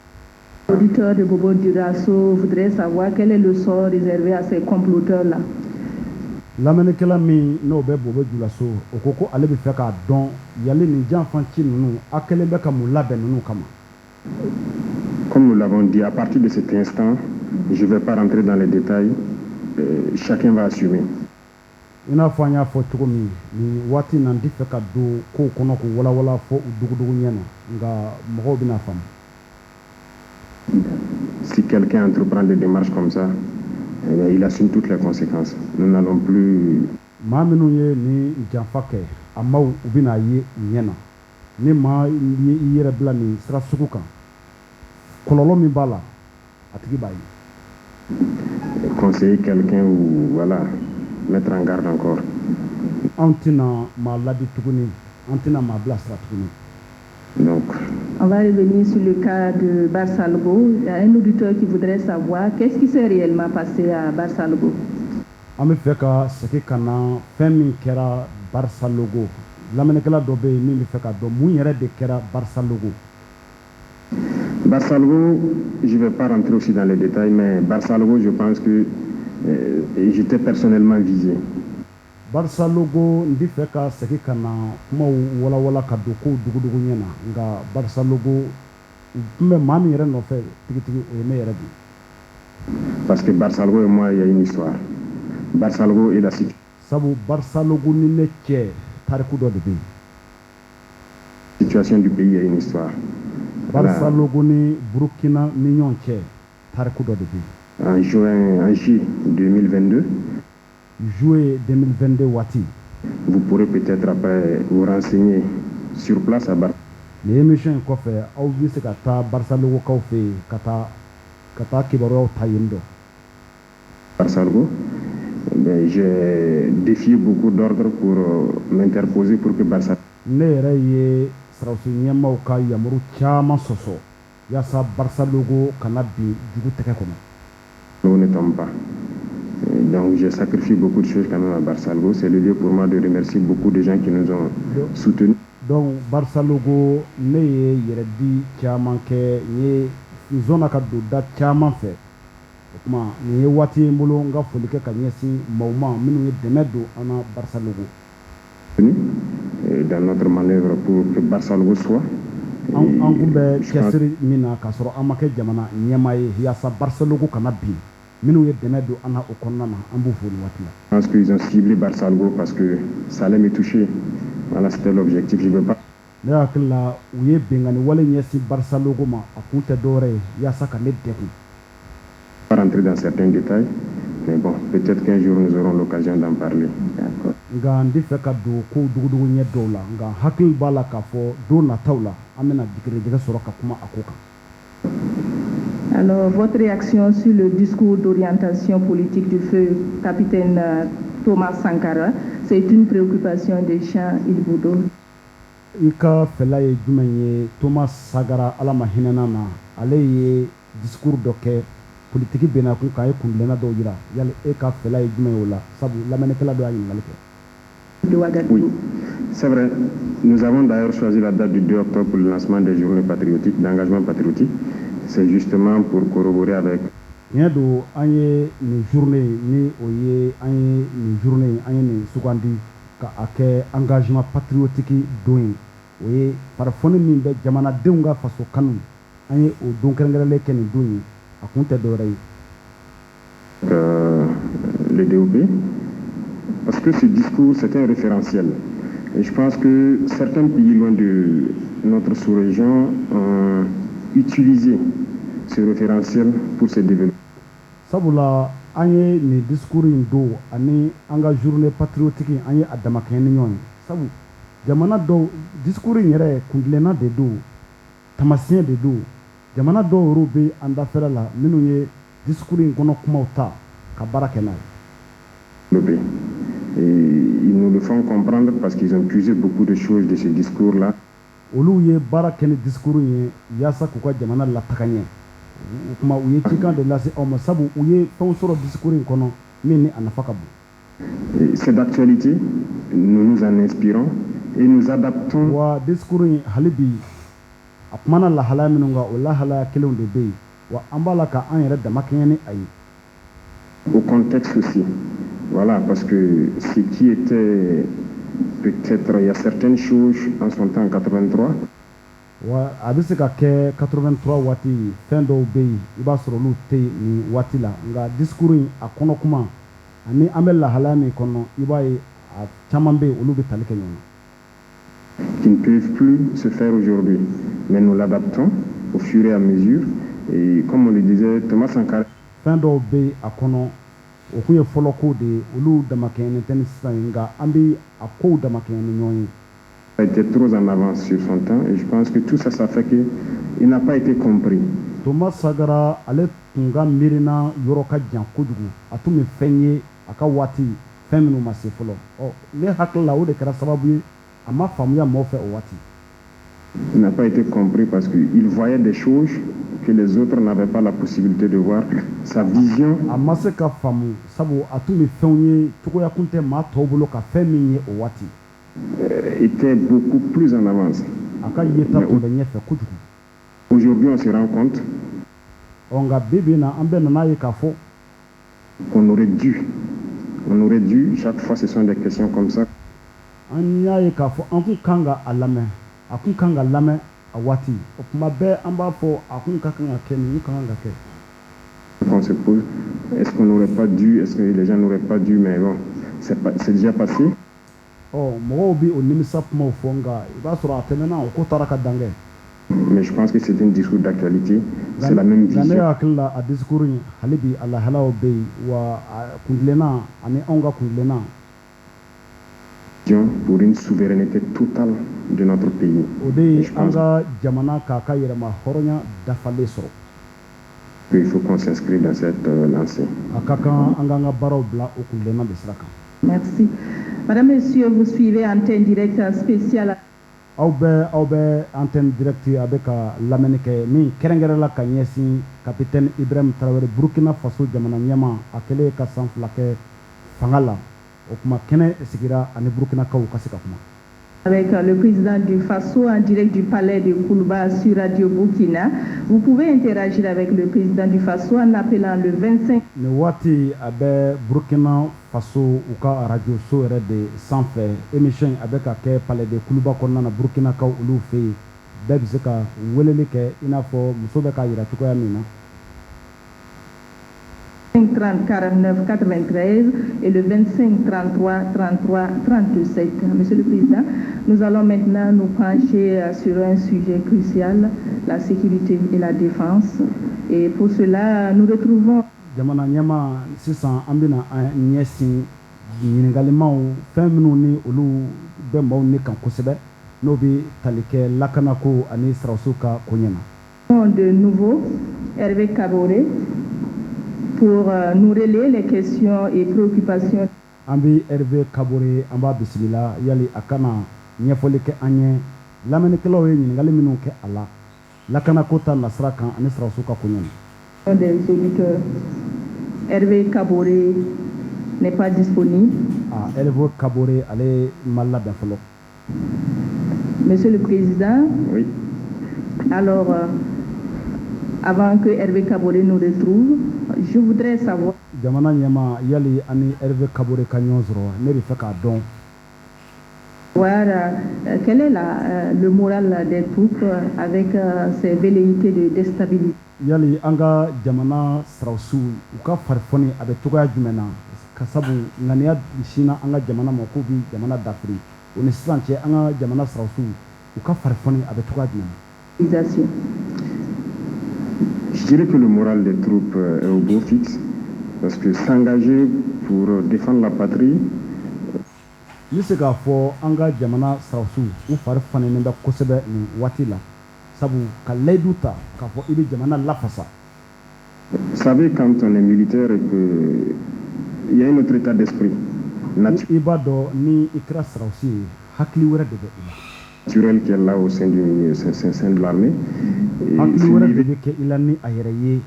L'auditeur de Bobo Dioulasso voudrait savoir quel est le sort réservé à ces comploteurs-là. Lamɛnnikɛla min n'o bɛ Bobo Dioulasso o ko ko ale bɛ fɛ k'a dɔn yali nin janfan ci ninnu a kɛlen bɛ ka mun labɛn ninnu kama. Comme nous l'avons dit, à partir de cet instant, je ne vais pas rentrer dans les détails. Chacun va assumer. I n'a fɔ an y'a fɔ cogo min nin waati in na n tɛ fɛ ka don kow kɔnɔ k'u walawala fɔ u dugudugu ɲɛ na nka mɔgɔw bɛna faamu. Si quelqu'un entreprend des démarches comme ça, il assume toutes les conséquences. Nous n'allons plus. Maa minnu ye nin janfa kɛ a maaw u bɛna ye u ɲɛ na ni maa ye i yɛrɛ bila nin sira sugu kan kɔlɔlɔ min b'a la a tigi b'a ye. Conseiller quelqu'un ou voilà, mettre en garde encore. An tɛna maa ladi tuguni an tɛna maa bilasira tuguni. Donc. On va revenir sur le cas de Barsalgo. Il y a un auditeur qui voudrait savoir qu'est-ce qui s'est réellement passé à Barsalgo. An bɛ fɛ ka segin ka na fɛn min kɛra Barsalgo lamɛnnikɛla dɔ bɛ yen min bɛ fɛ ka dɔn mun yɛrɛ de kɛra Barsalgo. Barsalgo, je ne vais pas rentrer aussi dans les détails, mais Barsalgo, je pense que j'étais personnellement visé. Barça logo ndi fɛ ka segin ka na kumaw wala ka don ko dugudugu ɲɛ na nka Barça logo tun bɛ maa min yɛrɛ nɔfɛ tigitigi o ye ne yɛrɛ de. Parce que Barça logo et moi il y a une histoire. Barça logo est la sabu Barça logo ni ne cɛ tariku dɔ de bɛ yen. Situation du pays a une histoire. Barça logo ni Burkina ni ɲɔgɔn cɛ tariku dɔ de bɛ yen. En juillet 2022. Juillet 2022 waati. Vous pourrez peut-être après vous renseigner sur place à Barça. Nin émission in kɔfɛ aw bɛ se ka taa Barça logo kaw fɛ yen ka taa kibaruyaw ta yen dɔ. Barça logo. J'ai défié beaucoup d'ordres pour m'interposer pour que Barça. Ne yɛrɛ ye Sarawisi ɲɛmaaw ka yamaru caman sɔsɔ yaasa Barça logo kana bin jugu tɛgɛ kɔnɔ. Nous ne tombe pas. Donc j'ai sacrifié beaucoup de choses quand même à Barça logo. C'est le lieu pour moi de remercier beaucoup de gens qui nous ont soutenus. Donc Barça logo ne ye yɛrɛ di caman kɛ n ye n sɔnna ka don da caman fɛ o tuma nin ye waati ye n bolo n ka foli kɛ ka ɲɛsin maaw ma minnu ye dɛmɛ don an na Barça logo. Dans notre manœuvre pour que Barça logo soit. An kun bɛ cɛsiri min na k'a sɔrɔ an ma kɛ jamana ɲɛmaa ye yaasa Barça logo kana bin minnu ye dɛmɛ don an na o kɔnɔna na an b'u fo nin waati la. Je pense qu'ils ont ciblé Barça logo parce que ça allait me toucher. Voilà, c'était l'objectif. Je ne veux pas. Ne hakili la u ye bengani wale ɲɛsin Barça logo ma a kun tɛ dɔwɛrɛ ye yaasa ka ne degun. Pas rentrer dans certains détails, mais bon, peut-être qu'un jour nous aurons l'occasion d'en parler. D'accord. Nka n tɛ fɛ ka don ko dugudugu ɲɛ dɔw la nka hakili b'a la k'a fɔ don nataw la an bɛna digirigɛ sɔrɔ ka kuma a ko kan. Alors, votre réaction sur le discours d'orientation politique du feu capitaine Thomas Sankara, c'est une préoccupation des Champs Ilboudo. I ka fɛla ye jumɛn ye Thomas Sankara ala ma hinɛna na ale ye discours dɔ kɛ politiki bɛnna kun k'a ye kundilenna dɔw jira yali e ka fɛla ye jumɛn ye o la sabu lamɛnnikɛla dɔ y'a ɲininkali kɛ. Oui, c'est vrai. Nous avons d'ailleurs choisi la date du 2 octobre pour le lancement des journées patriotiques, d'engagement patriotique. C'est justement pour corroborer avec. Tiɲɛ don an ye nin journée ni o ye an ye nin journée an ye nin sugandi ka a kɛ engagement patriotique don ye o ye farifoni min bɛ jamanadenw ka faso kanu an ye o don kɛrɛnkɛrɛnlen kɛ nin don ye a kun tɛ dɔwɛrɛ ye. Le DOP, parce que ce discours c'est un référentiel et je pense que certains pays loin de notre sous-région ont utilisé ce référentiel pour se développer. Sabula an ye nin discours in don ani an ka journée patriotique an ye a damakɛɲɛ ni ɲɔgɔn ye sabu jamana dɔw discours in yɛrɛ kundilenna de don tamasiyɛn de don jamana dɔw yɛrɛ bɛ an dafɛla la minnu ye discours in kɔnɔ kumaw ta ka baara kɛ n'a ye. Et ils nous le font comprendre parce qu'ils ont puisé beaucoup de choses de ce discours-là. Olu ye baara kɛ ni discours in ye yaasa k'u ka jamana lataga ɲɛ o kuma u ye cikan de lase aw ma sabu u ye fɛnw sɔrɔ discours in kɔnɔ min ni a nafa ka bon. C'est d'actualité, nous nous en inspirons et nous adaptons. Wa discours in hali bi a kumana lahalaya minnu kan o lahalaya kelenw de bɛ yen wa an b'a la ka an yɛrɛ dama kɛɲɛ ni a ye. Au contexte aussi. Voilà, parce que ce qui était peut-être, il y a certaines choses en son temps en 83. Wa a bɛ se ka kɛ 83 waati fɛn dɔw bɛ yen i b'a sɔrɔ olu tɛ nin waati la nka discours in a kɔnɔ kuma ani an bɛ lahalaya min kɔnɔ i b'a ye a caman bɛ yen olu bɛ tali kɛ ɲɔgɔn na. Qui ne peuvent plus se faire aujourd'hui, mais nous l'adaptons au fur et à mesure et comme on le disait Thomas Sankara. Fɛn dɔw bɛ yen a kɔnɔ o kun ye fɔlɔ ko de ye olu damakɛɲɛ tɛ ni sisan ye nka an bɛ a kow damakɛɲɛ ni ɲɔgɔn ye. Il a été trop en avance sur son temps et je pense que tout ça, ça fait qu'il n'a pas été compris. Thomas Sankara ale tun ka miirina yɔrɔ ka jan kojugu a tun bɛ fɛn ye a ka waati fɛn minnu ma se fɔlɔ ne hakili la o de kɛra sababu ye a ma faamuya mɔgɔw fɛ o waati. Il n'a pas été compris parce qu'il voyait des choses que les autres n'avaient pas la possibilité de voir. Sa vision. A ma se ka faamu sabu a tun bɛ fɛnw ye cogoya kun tɛ maa tɔw bolo ka fɛn min ye o waati. Était beaucoup plus en avance. A ka yeta tun bɛ ɲɛfɛ kojugu. Aujourd'hui, on se rend compte. Nka bi bi in na an bɛɛ nan'a ye k'a fɔ. Qu'on aurait dû On aurait dû, chaque fois ce sont des questions comme ça. An y'a ye k'a fɔ an kun kan ka a lamɛn a kun kan ka lamɛn a waati o kuma bɛɛ an b'a fɔ a kun ka kan ka kɛ nin kan ka kɛ. On se pose, est-ce qu'on n'aurait pas dû, est-ce que les gens n'auraient pas dû, mais bon, c'est déjà passé. Mɔgɔw bi o nimisa kumaw fɔ nka i b'a sɔrɔ a tɛmɛna o ko taara ka dan kɛ. Mais je pense que c'est un discours d'actualité, c'est la même vision. Ne hakili la a discours in hali bi a lahalaw bɛ yen wa a kuntilenna ani anw ka kuntilenna. Pour une souveraineté totale de notre pays. O de ye an ka jamana k'a ka yɛrɛma hɔrɔnya dafalen sɔrɔ. Il faut qu'on s'inscrive dans cette lancée. A ka kan an k'an ka baaraw bila o kuntilenna de sira kan. Merci. Madame, Monsieur, vous suivez Antenne Directe spéciale. Aw bɛ antenne direct a bɛ ka lamɛnni kɛ min kɛrɛnkɛrɛnla ka ɲɛsin capitaine Ibrahim Traoré Burkina Faso jamana ɲɛma a kɛlen ka san 2 kɛ fanga la o kuma kɛnɛ sigira ani Burkinakaw ka se ka kuma. Avec le président du Faso en direct du palais de Koulouba sur Radio Burkina. Vous pouvez interagir avec le président du Faso en appelant le 25. Ni waati a bɛ Burkina Faso u ka radio so yɛrɛ de sanfɛ émission a bɛ ka kɛ palais de Koulouba kɔnɔna na Burkinakaw olu fɛ yen bɛɛ bɛ se ka weleli kɛ i n'a fɔ muso bɛ ka yira cogoya min na. 30 49 93 et le 25 33 33 37. Monsieur le Président, nous allons maintenant nous pencher sur un sujet crucial, la sécurité et la défense. Et pour cela, nous retrouvons... Jamana ɲɛma sisan an bɛna an ɲɛsin ɲininkalimaw fɛn minnu ni olu bɛ maaw ni kan kosɛbɛ n'o bɛ tali kɛ lakanako ani sɔrɔdasiw ka koɲɛ na. De nouveau, Hervé Kaboré, pour nous relayer les questions et préoccupations. An bɛ Hervé Kaboré an b'a bisimila yali a kana ɲɛfɔli kɛ an ye lamɛnnikɛlaw ye ɲininkali minnu kɛ a la lakanako ta nasira kan ani sɔrɔdasiw ka koɲɛ na. Des auditeurs. Hervé Kaboré n'est pas disponible. Hervé Kaboré allez mal la fɔlɔ. Monsieur le Président. Oui. Alors, avant que Hervé Kaboré nous retrouve, je voudrais savoir... Jamana ɲɛma yali ani Hervé Kaboré ka ɲɔgɔn sɔrɔ ne bɛ fɛ k'a dɔn. Quel est le moral des troupes avec ces velléités de déstabiliser? Yali an ka jamana sɔrɔdasiw u ka farifoni a bɛ cogoya jumɛn na ka sabu ŋaniya sinna an ka jamana ma k'u bi jamana dafiri o ni sisan cɛ an ka jamana sɔrɔdasiw u ka farifoni a bɛ cogoya jumɛn na. Je dirais que le moral des troupes est au beau fixe parce que s'engager pour défendre la patrie. N bɛ se k'a fɔ an ka jamana sɔrɔdasiw u fari faninen bɛ kosɛbɛ nin waati la sabu ka layidu ta k'a fɔ i bɛ jamana lafasa. Vous savez, quand on est militaire et que il y a un autre état d'esprit i b'a dɔn ni i kɛra sɔrɔdasi ye hakili wɛrɛ de bɛ i la. Naturel qui est là au sein de l'armée. Hakili wɛrɛ de bɛ kɛ i la ni a yɛrɛ ye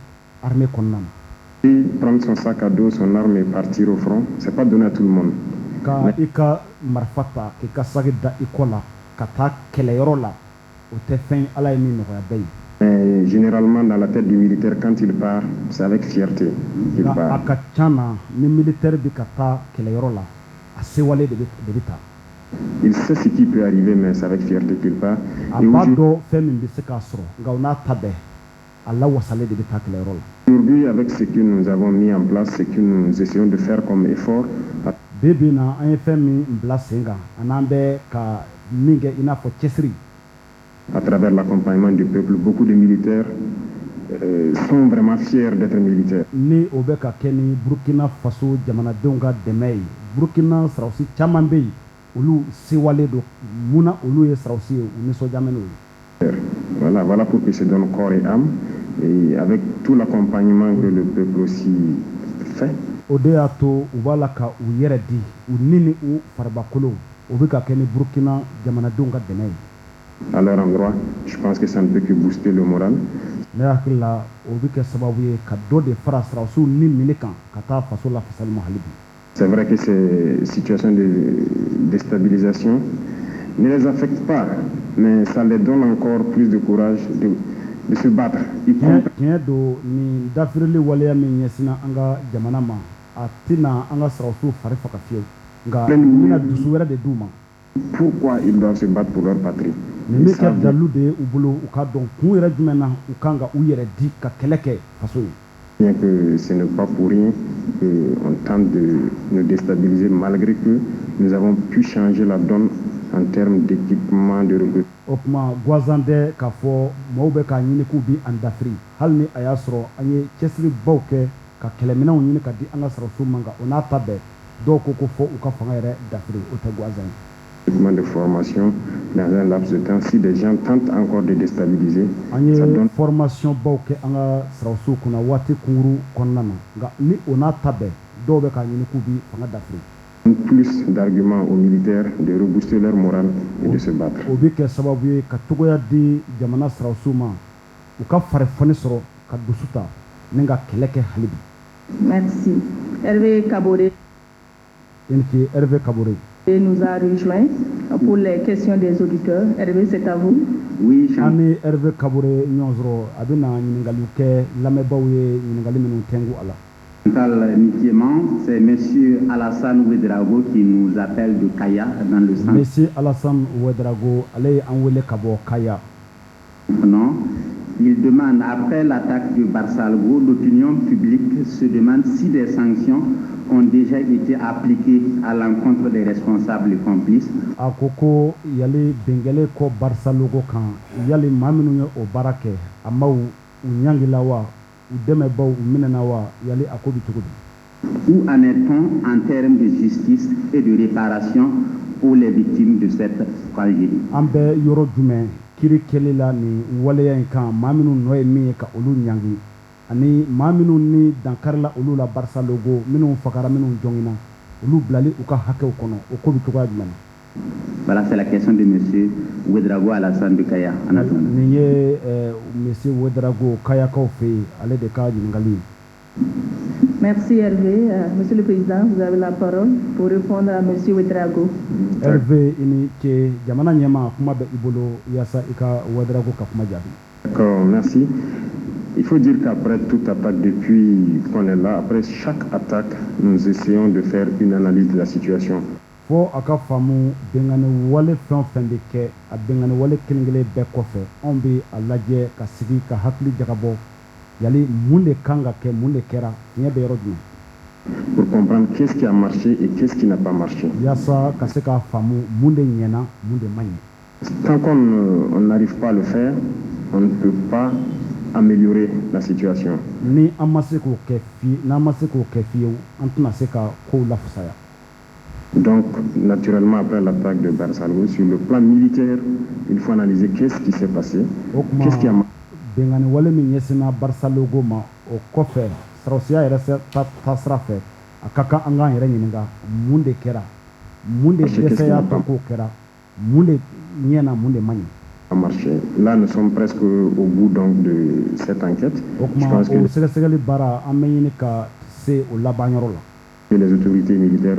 armée kɔnɔna na. Prendre son sac à dos, son arme et partir au front, c'est pas donné à tout le monde. Ka i ka marifa ta k'i ka saki da i kɔ la ka taa kɛlɛyɔrɔ la o tɛ fɛn ala ye min nɔgɔya bɛɛ ye. Mais généralement dans la tête du militaire quand il part c'est avec fierté qu'il part. A ka can na ni militaire bɛ ka taa kɛlɛyɔrɔ la a sewale de bɛ taa. Il sait ce qui peut arriver mais c'est avec fierté qu'il part. A b'a dɔn fɛn min bɛ se k'a sɔrɔ nka o n'a ta bɛɛ a lawasalen de bɛ taa kɛlɛyɔrɔ la. Aujourd'hui avec ce que nous avons mis en place, ce que nous essayons de faire comme effort. Bi bi na an ye fɛn min bila sen kan an n'an bɛ ka min kɛ i n'a fɔ cɛsiri. À travers l'accompagnement du peuple, beaucoup de militaires sont vraiment fiers d'être militaires. Ni o bɛ ka kɛ ni Burkina Faso jamanadenw ka dɛmɛ ye Burkina sɔrɔdasi caman bɛ yen olu sewalen don mun na olu ye sɔrɔdasi ye u nisɔndiyalen don. Voilà pour que se donne corps et âme et avec tout l'accompagnement que le peuple aussi fait. O de y'a to u b'a la ka u yɛrɛ di u ni u faribakolo o bɛ ka kɛ ni Burkina jamanadenw ka dɛmɛ ye. À leur endroit, je pense que ça ne peut que booster le moral. Ne hakili la o bɛ kɛ sababu ye ka dɔ de fara sɔrɔdasiw ni mini kan ka taa faso la fasali ma hali bi. C'est vrai que ces situations de déstabilisation ne les affectent pas, mais ça les donne encore plus de courage de se battre. Tiɲɛ don ni dafirili waleya min ɲɛsinna an ka jamana ma a tina an ka sɔrɔsiw fari faga fiyewu nka bɛna dusu wɛrɛ de d'u ma. Pourquoi ils doivent se battre pour leur patrie? Mais min kɛ dalu de ye u bolo u ka dɔn kun yɛrɛ jumɛn na u kan ka u yɛrɛ di ka kɛlɛ kɛ faso ye. Bien que ce n'est pas pour rien qu'on tente de nous déstabiliser, malgré que nous avons pu changer la donne en termes d'équipement de recrutement. O kuma guazan tɛ k'a fɔ maaw bɛ k'a ɲini k'u bi an dafiri hali ni a y'a sɔrɔ an ye cɛsiribaw kɛ ka kɛlɛminɛnw ɲini ka di an ka sɔrɔsiw ma nka o n'a ta bɛɛ dɔw ko fɔ u ka fanga yɛrɛ dafiri o tɛ guazan ye. De formation dans un laps de temps, si des gens tentent encore de déstabiliser, ça donne formation baw kɛ an ka sɔrɔsiw kunna waati kunguru kɔnɔna na nka ni o n'a ta bɛɛ dɔw bɛ k'a ɲini k'u bi fanga dafiri. Plus d'arguments aux militaires de rebooster leur morale et de se battre. O bi kɛ sababu ye ka togoya di jamana sɔrɔsiw ma u ka farifoni sɔrɔ ka dusu ta ni ka kɛlɛ kɛ hali bi. Merci. Hervé Kaboré. Hervé Kaboré. Et nous a rejoint pour les questions des auditeurs. Hervé, c'est à vous. Oui, Ani Hervé Kaboré ɲɔgɔn sɔrɔ a bɛ na ɲininkaliw kɛ lamɛnbaaw ye ɲininkali minnu tɛngu a la. C'est M. Alassane Ouedraogo qui nous appelle de Kaya dans le centre. M. Alassane Ouedraogo, allez en wele kabo Kaya. Non, il demande, après l'attaque de Barsalgo, l'opinion publique se demande si des sanctions ont déjà été appliquées à l'encontre des responsables et complices. A koko yali bengele ko Barsalgo kan yali maminu o barake amaw unyangila wa udeme baw minena wa yali akobi tukubi. Où en est-on en termes de justice et de réparation pour les victimes de cette tragédie? Ambe yoro jumɛn kiri kelela ni waleya in kan maa minnu nɔ ye min ye ka olu ɲangi ani maa minnu ni dankarila olu la Barça logo minnu fagara minnu jɔngina olu bilali u ka hakɛw kɔnɔ o ko bɛ cogoya jumɛn na? Voilà, c'est la question de M. Ouedraogo Alassane de Kaya. Nin ye M. Ouedraogo Kayakaw fɛ yen ale de ka ɲininkali ye. Merci Hervé. Monsieur le Président, vous avez la parole pour répondre à M. Ouedraogo. Hervé, ini ke jamana ɲɛma kuma bɛ i bolo yaasa i ka Ouedraogo ka kuma jaabi. D'accord, merci. Il faut dire qu'après toute attaque, depuis qu'on est là, après chaque attaque, nous essayons de faire une analyse de la situation. Fo a ka faamu bengani wale fɛn o fɛn bɛ kɛ a bengani wale kelen-kelen bɛɛ kɔfɛ anw bɛ a lajɛ ka sigi ka hakili jagabɔ yali mun de kan ka kɛ mun de kɛra tiɲɛ bɛ yɔrɔ jumɛn. Pour comprendre qu'est-ce qui a marché et qu'est-ce qui n'a pas marché. Yaasa ka se k'a faamu mun de ɲɛna mun de ma ɲɛ. Tant qu'on n'arrive pas à le faire, on ne peut pas améliorer la situation. Ni an ma se k'o kɛ fiyewu an tɛna se ka kow lafusaya. Donc, naturellement, après l'attaque de Barsalgo, sur le plan militaire, il faut analyser qu'est-ce qui s'est passé, qu'est-ce qui a marché. Bengani wale min ɲɛsinna Barsalgo ma o kɔfɛ sɔrɔsiya yɛrɛ taasira fɛ a ka kan an k'an yɛrɛ ɲininka mun de kɛra mun de dɛsɛ y'a to k'o kɛra mun de ɲɛna mun de ma ɲɛ. Marché. Là, nous sommes presque au bout donc de cette enquête. Je pense que sɛgɛsɛgɛli baara an bɛ ɲini ka se o laban yɔrɔ la. Les autorités militaires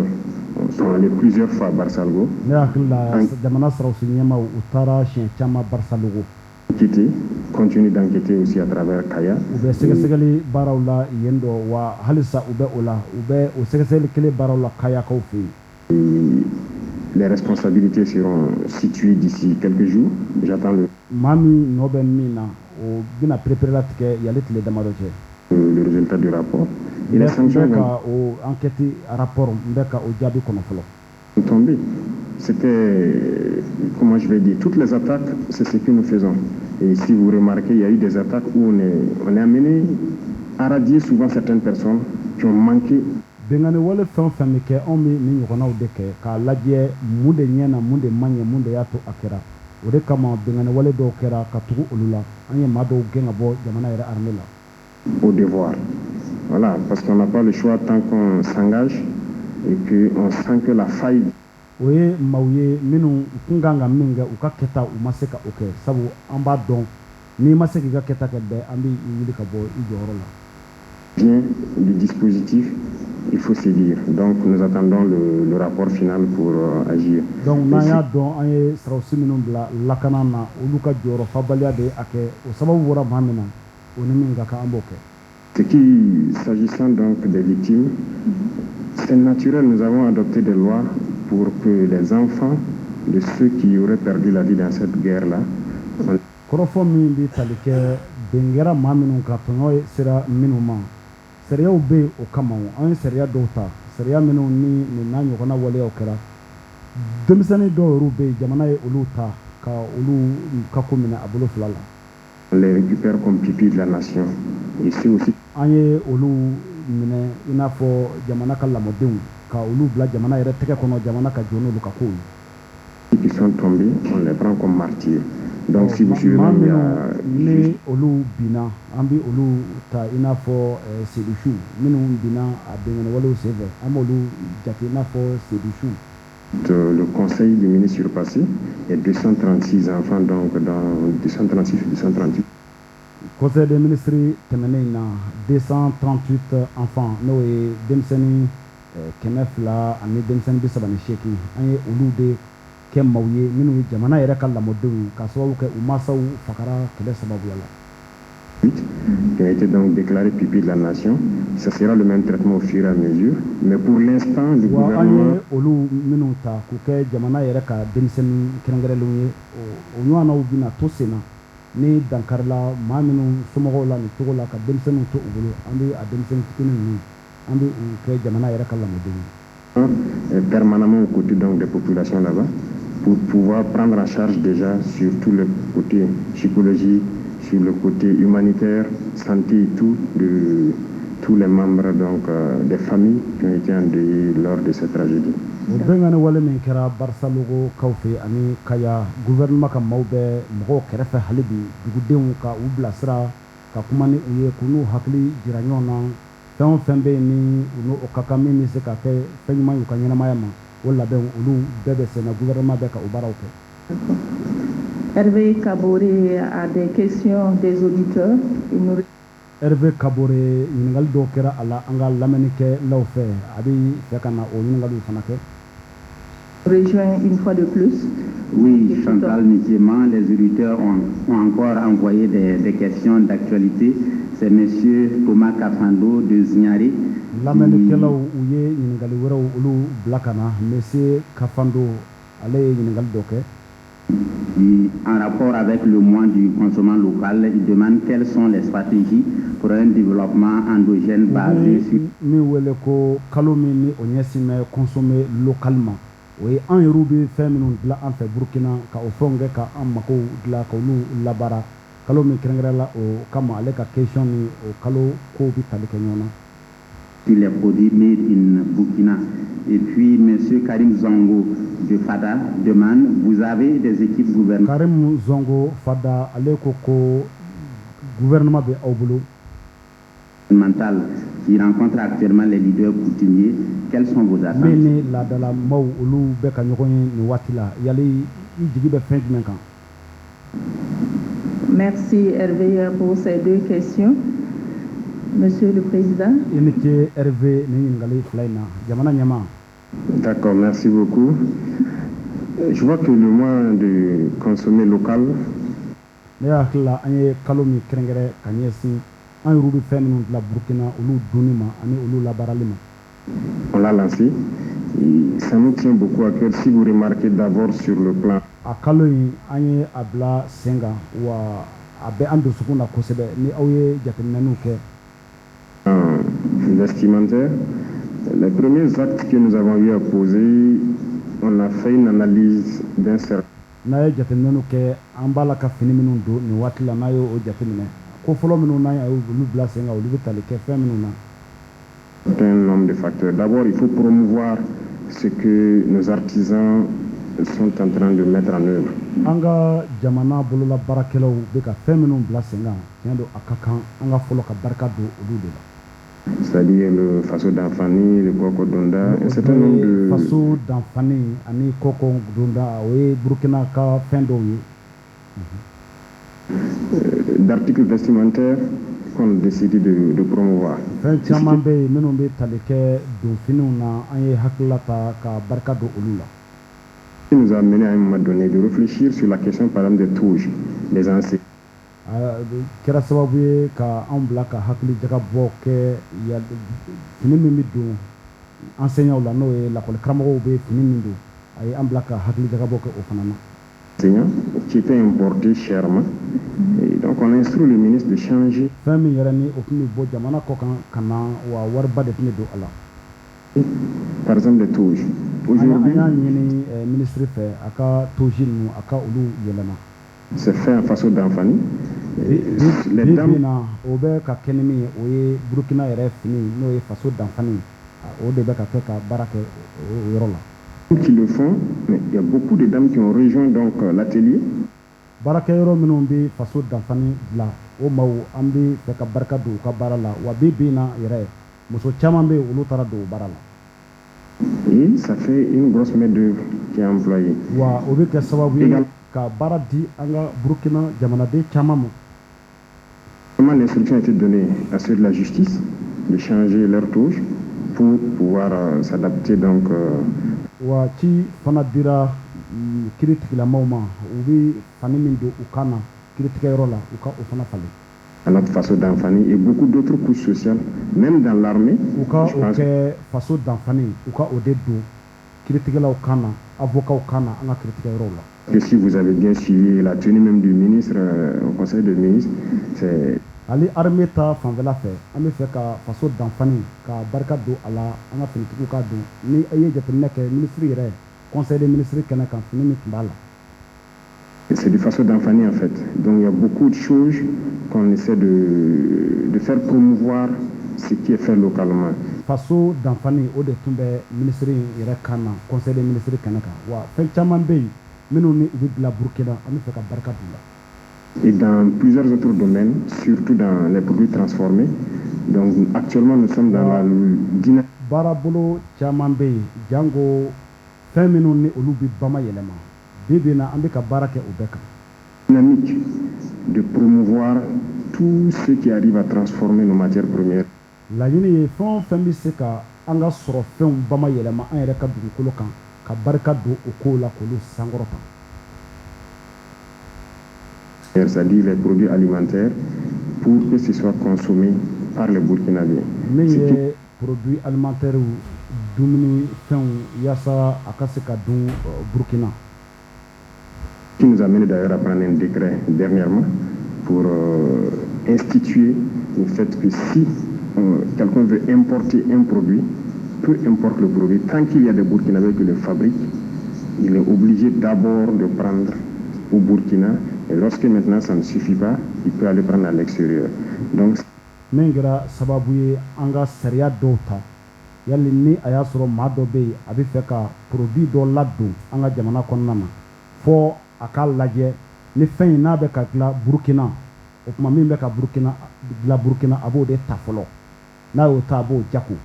sont allées plusieurs fois à Barsalgo. Ne hakili la jamana sɔrɔsi ɲɛmaw u taara siɲɛ caman Barsalgo. Enquêter, continuer d'enquêter aussi à travers Kaya. U bɛ sɛgɛsɛgɛli baaraw la yen dɔ wa halisa u bɛ o la u bɛ o sɛgɛsɛgɛli kelen baaraw la Kayakaw fɛ yen. Les responsabilités seront situées d'ici quelques jours. J'attends le résultat du rapport. Et les sanctions vont tomber. C'était, comment je vais dire, toutes les attaques, c'est ce que nous faisons. Et si vous remarquez, il y a eu des attaques où on est amené à radier souvent certaines personnes qui ont manqué. Bengani wale fɛn fɛn bɛ kɛ anw bɛ nin ɲɔgɔnnaw de kɛ k'a lajɛ mun de ɲɛna mun de man ɲɛ mun de y'a to a kɛra o de kama bengani wale dɔw kɛra ka tugu olu la an ye maa dɔw gɛn ka bɔ jamana yɛrɛ armée la. Au devoir, voilà, parce qu'on n'a pas le choix tant qu'on s'engage et que on sent que la faille. O ye maaw ye minnu kun kan ka min kɛ u ka kɛta u ma se ka o kɛ sabu an b'a dɔn n'i ma se k'i ka kɛta kɛ bɛɛ an bɛ wuli ka bɔ i jɔyɔrɔ la. Bien du dispositif. Il faut se dire. Donc, nous attendons le rapport final pour agir. Donc, n'an y'a dɔn an ye sɔrɔsi minnu bila lakana na olu ka jɔyɔrɔ fabaliya de a kɛ o sababu bɔra maa min na o ni min ka kan an b'o kɛ. S'agissant donc des victimes, c'est naturel, nous avons adopté des lois pour que les enfants de ceux qui auraient perdu la vie dans cette guerre-là. Korofo min bi tali kɛ bengera maa minnu ka tɔɲɔ ye sera minnu ma sariyaw bɛ o kama an ye sariya dɔw ta sariya minnu ni nin n'a ɲɔgɔnna waleyaw kɛra denmisɛnnin dɔw yɛrɛ bɛ yen jamana ye olu ta ka olu ka ko minɛ a bolo fila la. On les récupère comme pupilles de la nation. Et c'est aussi an ye olu minɛ i n'a fɔ jamana ka lamɔdenw ka olu bila jamana yɛrɛ tɛgɛ kɔnɔ jamana ka jɔ n'olu ka kow ye. qui sont tombés, on les prend comme martyrs. Donc si vous suivez, il y a ni olu bina an bi olu ta i n'a fɔ sedisu minnu bina a bɛngɛnɛ walew senfɛ an b'olu jate i n'a fɔ sedisu. Le conseil des ministres surpassé, il y a 236 enfants, donc dans 236 ou 238. Conseil des ministres tɛmɛnen na 238 enfants n'o ye denmisɛnnin 200 ani denmisɛnnin 38 an ye olu de kɛ maaw ye minnu ye jamana yɛrɛ ka lamɔdenw ye ka sababu kɛ u mansaw fagara kɛlɛ sababuya la. Qui a été donc déclaré pupille de la nation. Ça sera le même traitement au fur et à mesure. Mais pour l'instant, le gouvernement... olu minnu ta k'u kɛ jamana yɛrɛ ka denmisɛnnin kɛrɛnkɛrɛnlenw ye o ɲɔgɔnnaw bɛna to sen na ni dankarila maa minnu somɔgɔw la nin cogo la ka denmisɛnninw to u bolo an bɛ a denmisɛnnin fitinin ninnu an bɛ u kɛ jamana yɛrɛ ka lamɔdenw ye. Permanemment aux côtés donc des populations là-bas pour pouvoir prendre en charge déjà sur tout le côté psychologique, sur le côté humanitaire, santé et tout, de tous les membres donc, des familles qui ont été endeuillées lors de cette tragédie. O bɛngane wale min kɛra Barça logo kaw fɛ ani Kaya gouvernement ka maaw bɛ mɔgɔw kɛrɛfɛ hali bi dugudenw ka u bilasira ka kuma ni u ye k'u n'u hakili jira ɲɔgɔn na fɛn o fɛn bɛ yen ni u n'o ka kan min bɛ se ka kɛ fɛn ɲuman y'u ka ɲɛnamaya ma o labɛn olu bɛɛ bɛ sen na gouvernement bɛ ka o baaraw kɛ. Hervé Kaboré a des questions des auditeurs. Hervé Kaboré ɲininkali dɔw kɛra a la an ka lamɛnnikɛlaw fɛ a bɛ fɛ ka na o ɲininkaliw fana kɛ. Rejoint une fois de plus. Oui, Chantal Nikéman, les auditeurs ont encore envoyé des questions d'actualité. C'est M. Thomas Kafando de Zignari. Lamɛnnikɛlaw u ye ɲininkali wɛrɛw olu bila ka na M. Kafando ale ye ɲininkali dɔ kɛ. En rapport avec le mois du consommation local, il demande quelles sont les stratégies pour un développement endogène basé sur... Min wele ko kalo min ni o ɲɛsin bɛ consommer localement o ye an yɛrɛw bɛ fɛn minnu dilan an fɛ Burkina ka o fɛnw kɛ ka an magow dilan ka olu labaara kalo min kɛrɛnkɛrɛnla o kama ale ka question ni o kalo kow bɛ tali kɛ ɲɔgɔn na. Les produits made in Burkina. Et puis, M. Karim Zongo de FADA demande, vous avez des équipes gouvernementales. Karim Zongo FADA, ale ko gouvernement be aw bolo. Qui rencontre actuellement les leaders coutumiers. Quelles sont vos attentes? Mene la dala maw olu be ka ɲɔgɔn ye ni waati la yali I jigi bɛ fɛn jumɛn kan? Merci Hervé pour ces deux questions. Monsieur le Président. Inite Hervé ni ɲininkali fila in na jamana ɲɛma. D'accord, merci beaucoup. Je vois que le mois de consommer local. Ne hakili la an ye kalo min kɛrɛnkɛrɛn ka ɲɛsin an yɛrɛw bɛ fɛn minnu dilan Burkina olu dunni ma ani olu labaarali ma. On l'a lancé. Et ça nous tient beaucoup à cœur. Si vous remarquez d'abord sur le plan. A kalo in an ye a bila sen kan wa a bɛ an dusukun na kosɛbɛ ni aw ye jateminɛw kɛ. Vestimentaire. Les premiers actes que nous avons eu à poser, on a fait une analyse d'un certain. N'a ye jateminɛw kɛ an b'a la ka fini minnu don nin waati la n'a ye o jateminɛ ko fɔlɔ minnu n'an ye olu bila sen kan olu bɛ tali kɛ fɛn minnu na. Un nombre de facteurs. D'abord, il faut promouvoir ce que nos artisans sont en train de mettre en œuvre. An ka jamana bolola baarakɛlaw bɛ ka fɛn minnu bila sen kan tiɲɛ don a ka kan an ka fɔlɔ ka barika don olu de la. C'est-à-dire le Faso d'Anfani, le Koko Donda, un certain nombre de... Faso d'Anfani, ani Koko Donda, oui, Burkina ka fɛn dɔw ye. D'articles vestimentaires qu'on a décidé de promouvoir. Fɛn caman bɛ yen minnu bɛ tali kɛ donfiniw na an ye hakilila ta ka barika don olu la. Ce qui nous a amené à un moment donné de réfléchir sur la question par exemple des touches, des enseignes. kɛra sababu ye ka anw bila ka hakili jagabɔ kɛ fini min bɛ don enseignants la n'o ye lakɔli karamɔgɔw bɛ fini min don a ye an bila ka hakili jagabɔ kɛ o fana na. Enseignants qui étaient importés chèrement. Et donc on instruit le ministre de changer. Fɛn min yɛrɛ ni o tun bɛ bɔ jamana kɔ kan ka na wa wariba de tun bɛ don a la. Par exemple les touches. Aujourd'hui, an y'a ɲini ministre fɛ a ka toji ninnu a ka olu yɛlɛma. C'est fait en façon d'enfant. Les dames na o bɛ ka kɛ ni min ye o ye Burkina yɛrɛ fini n'o ye faso danfani o de bɛ ka kɛ ka baara kɛ o yɔrɔ la. Qui le font, mais il y a beaucoup de dames qui ont rejoint donc l'atelier. Baarakɛyɔrɔ minnu bɛ faso danfani dilan o maaw an bɛ fɛ ka barika don u ka baara la wa bi bi in na yɛrɛ muso caman bɛ olu taara don o baara la. Et ça fait une grosse main-d'œuvre qui est employée. Wa o bɛ kɛ sababu ye ka baara di an ka Burkina jamanaden caman ma. Comment l'instruction a été donnée à ceux de la justice de changer leur touche pour pouvoir s'adapter donc. Wa ci fana dira kiiri tigilamaaw ma u bɛ fani min don u kan na kiiritigɛyɔrɔ la u ka o fana falen. À notre façon d'enfani et beaucoup d'autres couches sociales, même dans l'armée. U ka o kɛ faso danfani u ka o de don kiiritigɛlaw kan na avocats kan na an ka kiiritigɛyɔrɔw la. Que si vous avez bien suivi la tenue même du ministre au conseil des ministres, c'est. Ali armée ta fanfɛla fɛ an bɛ fɛ ka faso danfani ka barika don a la an ka finitigiw ka don ni a ye jateminɛ kɛ ministre yɛrɛ conseil des ministres kɛnɛ kan fini min tun b'a la. C'est du façon d'enfani en fait. Donc il y a beaucoup de choses qu'on essaie de faire promouvoir ce qui est fait localement. Faso danfani o de tun bɛ ministre yɛrɛ kan na conseil des ministres kɛnɛ kan wa fɛn caman bɛ yen minnu ni u bɛ bila Burkina an bɛ fɛ ka barika don la. Et dans plusieurs autres domaines, surtout dans les produits transformés. Donc actuellement nous sommes dans la dynamique. Baarabolo caman bɛ yen jango fɛn minnu ni olu bɛ bama yɛlɛma bi bi in na an bɛ ka baara kɛ o bɛɛ kan. Dynamique de promouvoir tout ce qui arrive à transformer nos matières premières. Laɲini ye fɛn o fɛn bɛ se ka an ka sɔrɔ fɛnw bama yɛlɛma an yɛrɛ ka dugukolo kan ka barika don o kow la k'olu sankɔrɔta. C'est-à-dire les produits alimentaires pour que ce soit consommé par les Burkinabés. Min ye produits alimentaires dumuni fɛnw yaasa a ka se ka dun Burkina. Qui nous amène d'ailleurs à prendre un décret dernièrement pour instituer le fait que si quelqu'un veut importer un produit, peu importe le produit, tant qu'il y a des Burkinabés qui le fabriquent, il est obligé d'abord de prendre au Burkina. Et lorsque maintenant ça ne suffit pas, il peut aller prendre à l'extérieur. Donc, min kɛra sababu ye an ka sariya dɔw ta yali ni a y'a sɔrɔ maa dɔ bɛ yen a bɛ fɛ ka produit dɔ ladon an ka jamana kɔnɔna na fɔ a k'a lajɛ ni fɛn in n'a bɛ ka dilan Burkina o tuma min bɛ ka dilan Burkina a b'o de ta fɔlɔ n'a y'o ta a b'o jago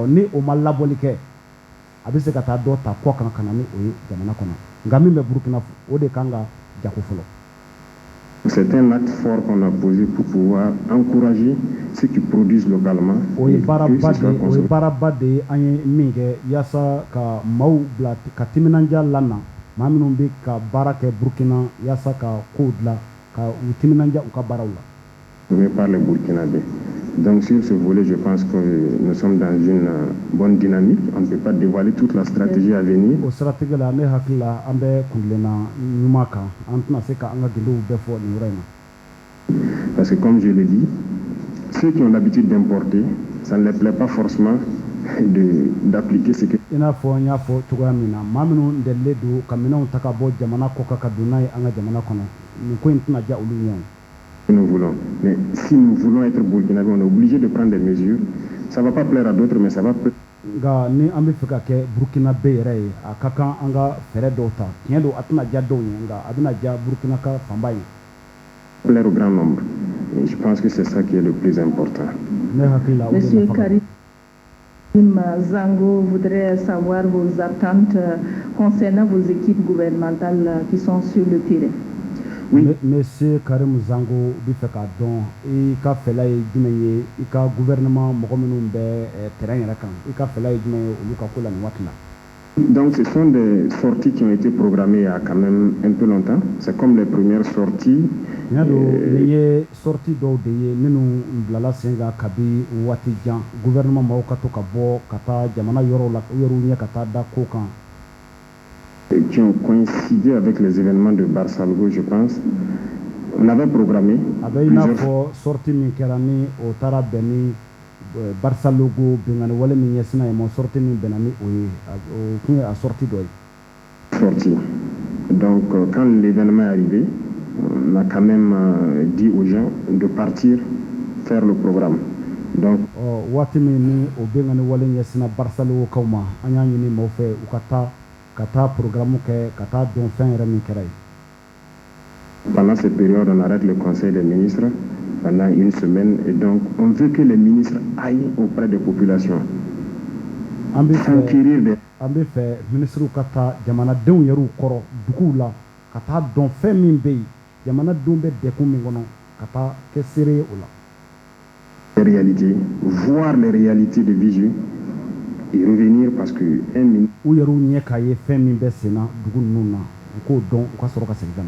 ni o ma labɔli kɛ a bɛ se ka taa dɔ ta kɔ kan ka na ni o ye jamana kɔnɔ nka min bɛ Burkina o de kan ka jago fɔlɔ. C'est un acte fort qu'on a posé pour pouvoir encourager ceux qui produisent localement. O ye baaraba de ye an ye min kɛ yaasa ka maaw bila ka timinanja lana maa minnu bɛ ka baara kɛ Burkina yaasa ka kow dilan ka u timinanja u ka baaraw la. Par les Burkinabés. Donc sur ce volet, je pense que nous sommes dans une bonne dynamique. On ne peut pas dévoiler toute la stratégie à venir. O siratigɛ la ne hakili la an bɛ kuntilenna ɲuman kan an tɛna se ka an ka gindow bɛɛ fɔ nin yɔrɔ in na. Parce que comme je l'ai dit, ceux qui ont l'habitude d'importer, ça ne les plaît pas forcément d'appliquer ce que. I n'a fɔ n y'a fɔ cogoya min na maa minnu delilen don ka minɛnw ta ka bɔ jamana kɔ kan ka don n'a ye an ka jamana kɔnɔ nin ko in tɛna diya olu ɲɛ. Nous voulons. Mais si nous voulons être burkinabés, on est obligé de prendre des mesures. Ça ne va pas plaire à d'autres, mais ça va plaire. Nka ni an bɛ fɛ ka kɛ Burkinabé yɛrɛ ye a ka kan an ka fɛɛrɛ dɔw ta tiɲɛ don a tɛna diya dɔw ye nka a bɛna diya Burkina ka fanba ye. Plaire au grand nombre. Et je pense que c'est ça qui est le plus important. Ne hakili la o de Monsieur nafa ka bon. Karim Zango voudrait savoir vos attentes concernant vos équipes gouvernementales qui sont sur le terrain. Oui. Monsieur Karim Zango bɛ fɛ k'a dɔn i ka fɛla ye jumɛn ye i ka gouvernement mɔgɔ minnu bɛ terrain yɛrɛ kan i ka fɛla ye jumɛn ye olu ka ko la nin waati la. Donc ce sont des sorties qui ont été programmées il y a quand même un peu longtemps. C'est comme les premières sorties. Les sorties d'Odeye, nous blala senga kabi watijan gouvernement maokato kabo kata jamana yoro la yerunya kata da kokan. Qui ont coïncidé avec les événements de Barsalgo, je pense. On avait programmé plusieurs sorties mikerani au Tarabeni Barsalgo bengani wale minyesina et mon sortie mi benani o a sorti d'oeil. Sorti. Donc quand l'événement est arrivé, on a quand même dit aux gens de partir faire le programme. Donc watimi ni o bengani wale nyesina Barsalgo kauma anyanyi ni mofe ukata kata programme ke kata don fin remi kerai. Pendant cette période, on arrête le conseil des ministres pendant une semaine et donc on veut que les ministres aillent auprès des populations. S'enquérir des... Ambe fait ministre kata jamana den yeru koro duku la kata don fin min be jamana dun be de kun min gono kata ke sere ola. Les réalités, voir les réalités de visu et revenir parce que un ministre... Ou yeru nye kaye fin min be sena duku nuna ko don ka soro ka segam.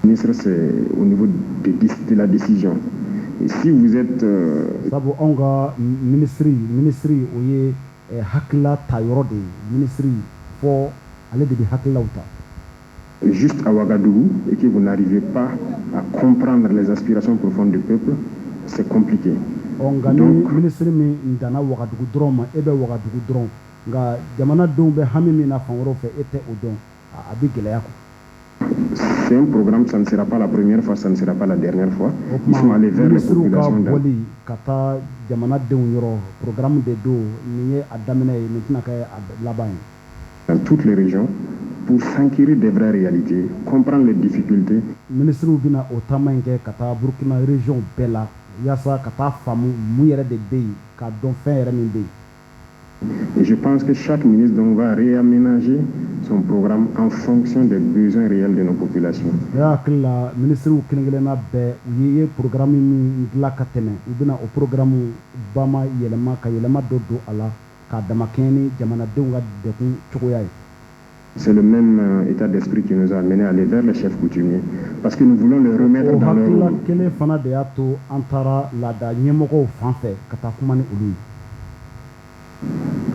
Ministre, c'est au niveau de la décision. Et si vous êtes... Sabo onga ministry oye hakla tayoro de ministry for aller de hakla uta. Juste à Ouagadougou et que vous n'arrivez pas à comprendre les aspirations profondes du peuple, c'est compliqué. Onga ni ministry mi ndana Ouagadougou droma ebe Ouagadougou drom nga jamana dombe hamimi na fangoro fe ete odon abigele yako. C'est un programme, ça ne sera pas la première fois, ça ne sera pas la dernière fois. Ils sont allés vers les populations. Dans toutes les régions, pour s'enquérir des vraies réalités, comprendre les difficultés. Et je pense que chaque ministre donc va réaménager son programme en fonction des besoins réels de nos populations. C'est le même état d'esprit qui nous a amené à aller vers les chefs coutumiers parce que nous voulons les remettre dans leur rôle.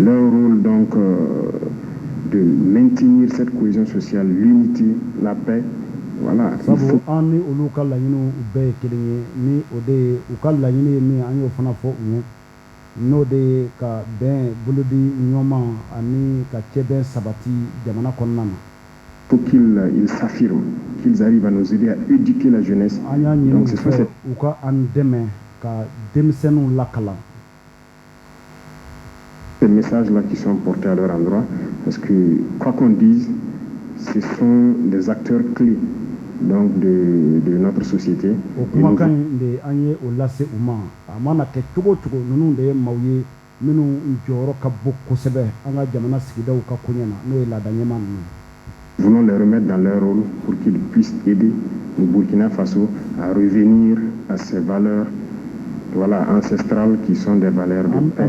Leur rôle donc de maintenir cette cohésion sociale, l'unité, la paix, voilà. Pour qu'ils s'affirment, qu'ils arrivent à nous aider à éduquer la jeunesse. Donc c'est ça. Ces messages-là qui sont portés à leur endroit, parce que, quoi qu'on dise, ce sont des acteurs clés donc, de notre société. Nous voulons les remettre dans leur rôle pour qu'ils puissent aider le Burkina Faso à revenir à ces valeurs, voilà, ancestrales qui sont des valeurs de paix.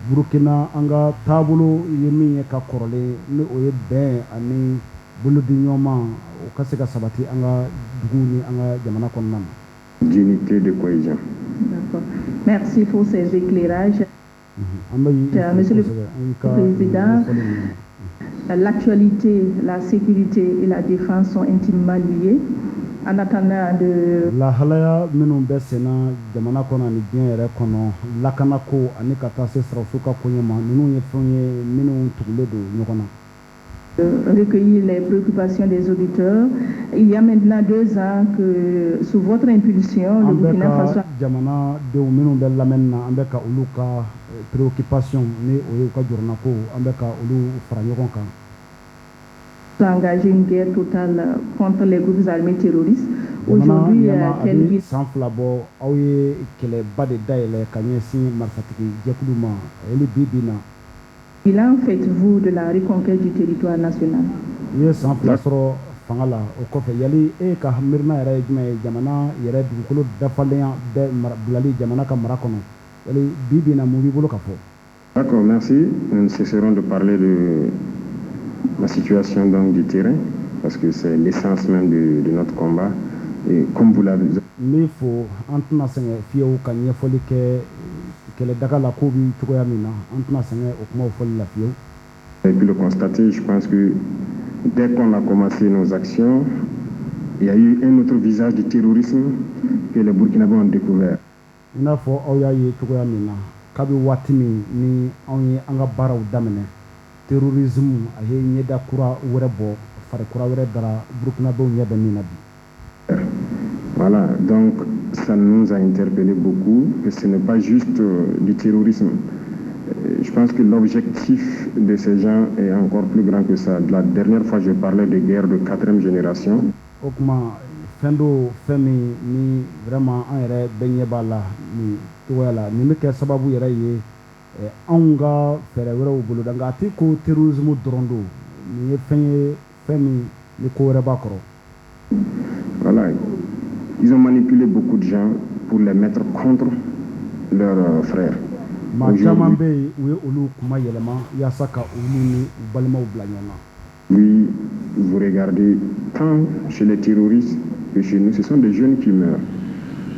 Burkina anga tabulu yemi ka korole ne oye ben ani buludi nyoma o kaseka sabati anga duguni anga jamana konnana. D'unité, de cohésion. D'accord. Merci pour ces éclairages. Monsieur le Président, l'actualité, la sécurité et la défense sont intimement liées. En attendant de... La halaya minu besena jamana kona ni bien rekono lakanako ani katase srasuka konyema ninu yefonye minu tuledo nyokona. Recueillir les préoccupations des auditeurs. Il y a maintenant 2 ans que, sous votre impulsion, le Burkina Faso... Jamana de minu belamena ambeka uluka préoccupation ni oyuka journako ambeka ulu franyokonka. Engager une guerre totale contre les groupes armés terroristes. Aujourd'hui, quel bilan faites-vous de la reconquête du territoire national? D'accord, merci. Nous cesserons de parler de la situation donc, du terrain, parce que c'est l'essence même de notre combat. Et comme vous l'avez dit, et puis le constater, je pense que dès qu'on a commencé nos actions, il y a eu un autre visage du terrorisme que les Burkinabés ont découvert. Voilà, donc ça nous a interpellé beaucoup, que ce n'est pas juste du terrorisme. Je pense que l'objectif de ces gens est encore plus grand que ça. La dernière fois, je parlais de guerre de 4e génération. Voilà, ils ont manipulé beaucoup de gens pour les mettre contre leurs frères. Oui, vous regardez, tant chez les terroristes que chez nous, ce sont des jeunes qui meurent.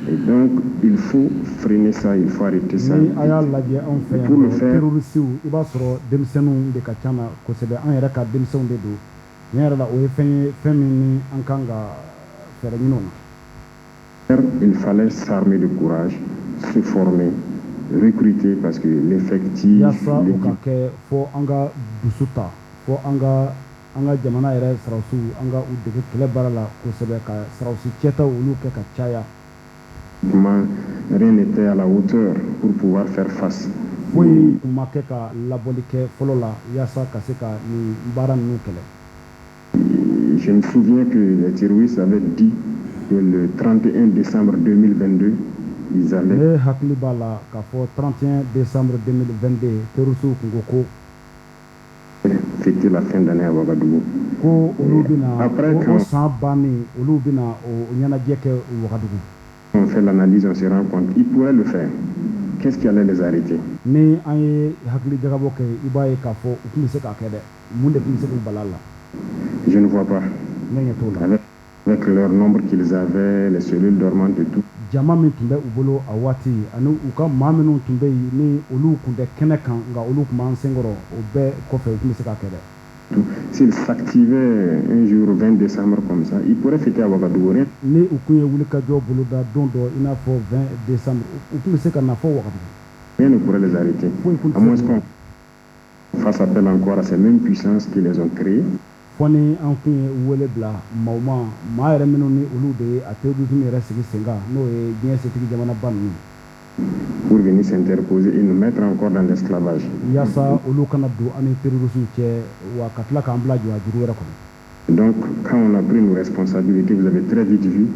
Et donc, il faut freiner ça, il faut arrêter ça. Pour le faire, il fallait s'armer de courage, se former, recruter, parce que l'effectif... Rien n'était à la hauteur pour pouvoir faire face. Je me souviens que les terroristes avaient dit que le 31 décembre 2022, ils allaient fêter la fin d'année à Ouagadougou. Après, quand on fait l'analyse, on se rend compte qu'ils pourraient le faire. Qu'est-ce qui allait les arrêter? Je ne vois pas. Avec leur nombre qu'ils avaient, les cellules dormantes et tout. S'ils s'activaient un jour 20 décembre comme ça, ils pourraient fêter à Ouagadougou. Rien ne pourrait les arrêter. À moins qu'on fasse appel encore à ces mêmes puissances qui les ont créées. Pour venir s'interposer et nous mettre encore dans l'esclavage. Donc, quand on a pris nos responsabilités, vous avez très vite vu.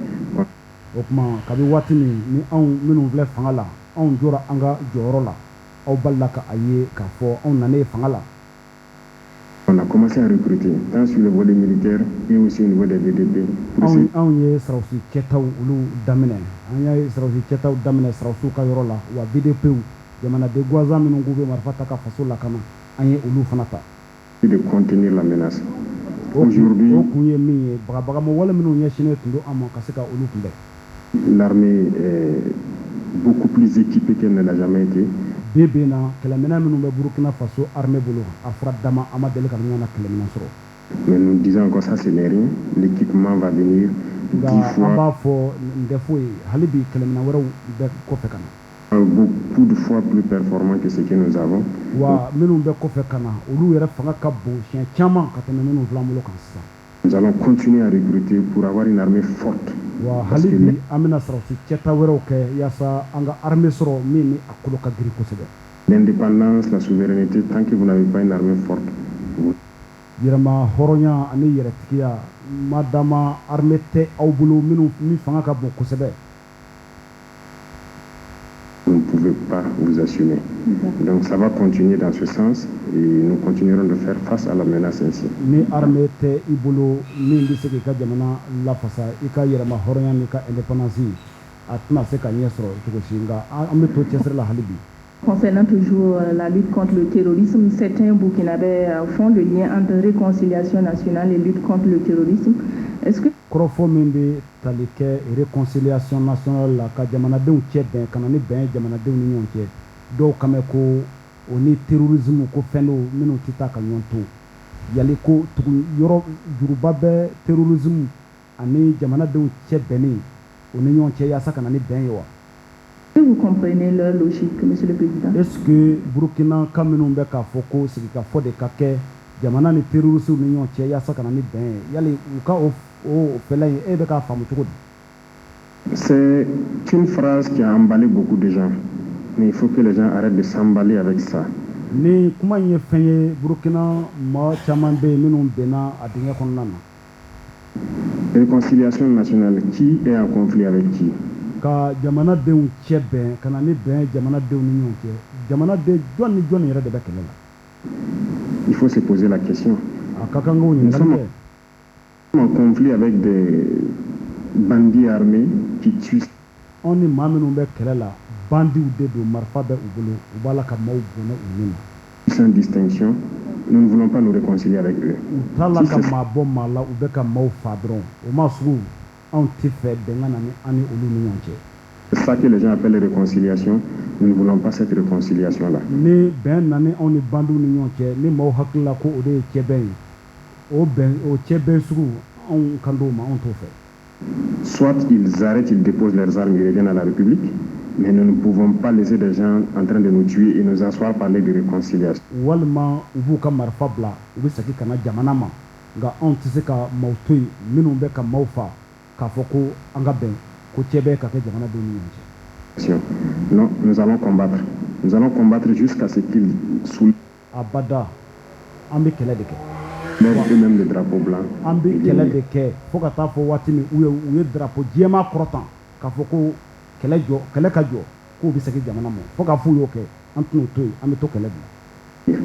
On a commencé à recruter, tant sur le volet militaire et aussi au niveau des VDP. De contenir la menace. Aujourd'hui, l'armée est beaucoup plus équipée qu'elle ne l'a jamais été. Mais nous disons encore ça, ce n'est rien. L'équipement va venir 10 fois. Beaucoup de fois plus performant que ce que nous avons. Nous allons continuer à recruter pour avoir une armée forte. L'indépendance, la souveraineté, tant que vous n'avez pas une armée forte, vous ne pouvez pas vous assumer. Donc ça va continuer dans ce sens et nous continuerons de faire face à la menace ainsi. a tɛna se ka ɲɛ sɔrɔ cogo si nka an bɛ to cɛsiri la hali bi. Concernant toujours la lutte contre le terrorisme, certains Burkinabés font le lien entre réconciliation nationale et lutte contre le terrorisme. Est-ce que kɔrɔfɔ min bɛ tali kɛ réconciliation nationale la ka jamanadenw cɛ bɛn ka na ni bɛn jamanadenw ni ɲɔgɔn cɛ dɔw kan bɛ ko o ni terrorisme ko fɛn dɔw minnu tɛ taa ka ɲɔgɔn to yali ko tugu yɔrɔ juruba bɛ terrorisme ani jamanadenw cɛ bɛnni o ni ɲɔgɔn cɛ yaasa ka na ni bɛn ye wa. vous comprenez leur logique, Monsieur le Président? Est-ce que Burkina ka minnu bɛ k'a fɔ ko sigikafɔ de ka kɛ jamana ni terroristes ni ɲɔgɔn cɛ yaasa ka na ni bɛn ye yali u ka o fɛlɛ in e bɛ k'a faamu cogo di? C'est une phrase qui a emballé beaucoup de gens, mais il faut que les gens arrêtent de s'emballer avec ça. Ni kuma in ye fɛn ye Burkina maa caman bɛ yen minnu bɛnna a dingɛ kɔnɔna na. Réconciliation nationale, qui est en conflit avec qui? Ka jamanadenw cɛ bɛn ka na ni bɛn jamanadenw ni ɲɔgɔn cɛ jamanaden jɔn ni jɔn yɛrɛ de bɛ kɛlɛ la. Il faut se poser la question. A ka kan k'o ɲininkali kɛ. En conflit avec des bandits armés qui tuent. Anw ni maa minnu bɛ kɛlɛ la bandiw de don marifa bɛ u bolo u b'a la ka maaw bɔnɛ u nin na. Sans distinction, nous ne voulons pas nous réconcilier avec eux. U t'a la ka maa bɔ maa la u bɛ ka maaw fa dɔrɔn o ma sugu anw tɛ fɛ bɛnkan na ni an ni olu ni ɲɔgɔn cɛ. C'est ça que les gens appellent réconciliation. Nous ne voulons pas cette réconciliation-là. Ni bɛn na ni anw ni bandiw ni ɲɔgɔn cɛ ni maaw hakili la ko o de ye cɛbɛn ye o cɛbɛn sugu anw kan d'o ma anw t'o fɛ. Soit ils arrêtent, ils déposent leurs armes, ils reviennent à la République, mais nous ne pouvons pas laisser des gens en train de nous tuer et nous asseoir parler de réconciliation. Walima u b'u ka marifa bila u bɛ segin ka na jamana ma nka anw tɛ se ka maaw to yen minnu bɛ ka maaw fa k'a fɔ ko an ka bɛn ko cɛbɛn ka kɛ jamanadenw ni ɲɔgɔn cɛ. Non, nous allons combattre. Nous allons combattre jusqu'à ce qu'ils soulèvent. Abada an bɛ kɛlɛ de kɛ. Eux-mêmes le drapeau blanc. An bɛ kɛlɛ de kɛ fo ka taa fɔ waati min u ye drapeau jɛman kɔrɔtan k'a fɔ ko kɛlɛ ka jɔ k'u bɛ segin jamana ma fo k'a fɔ u y'o kɛ an tɛn'o to yen an bɛ to kɛlɛ de la.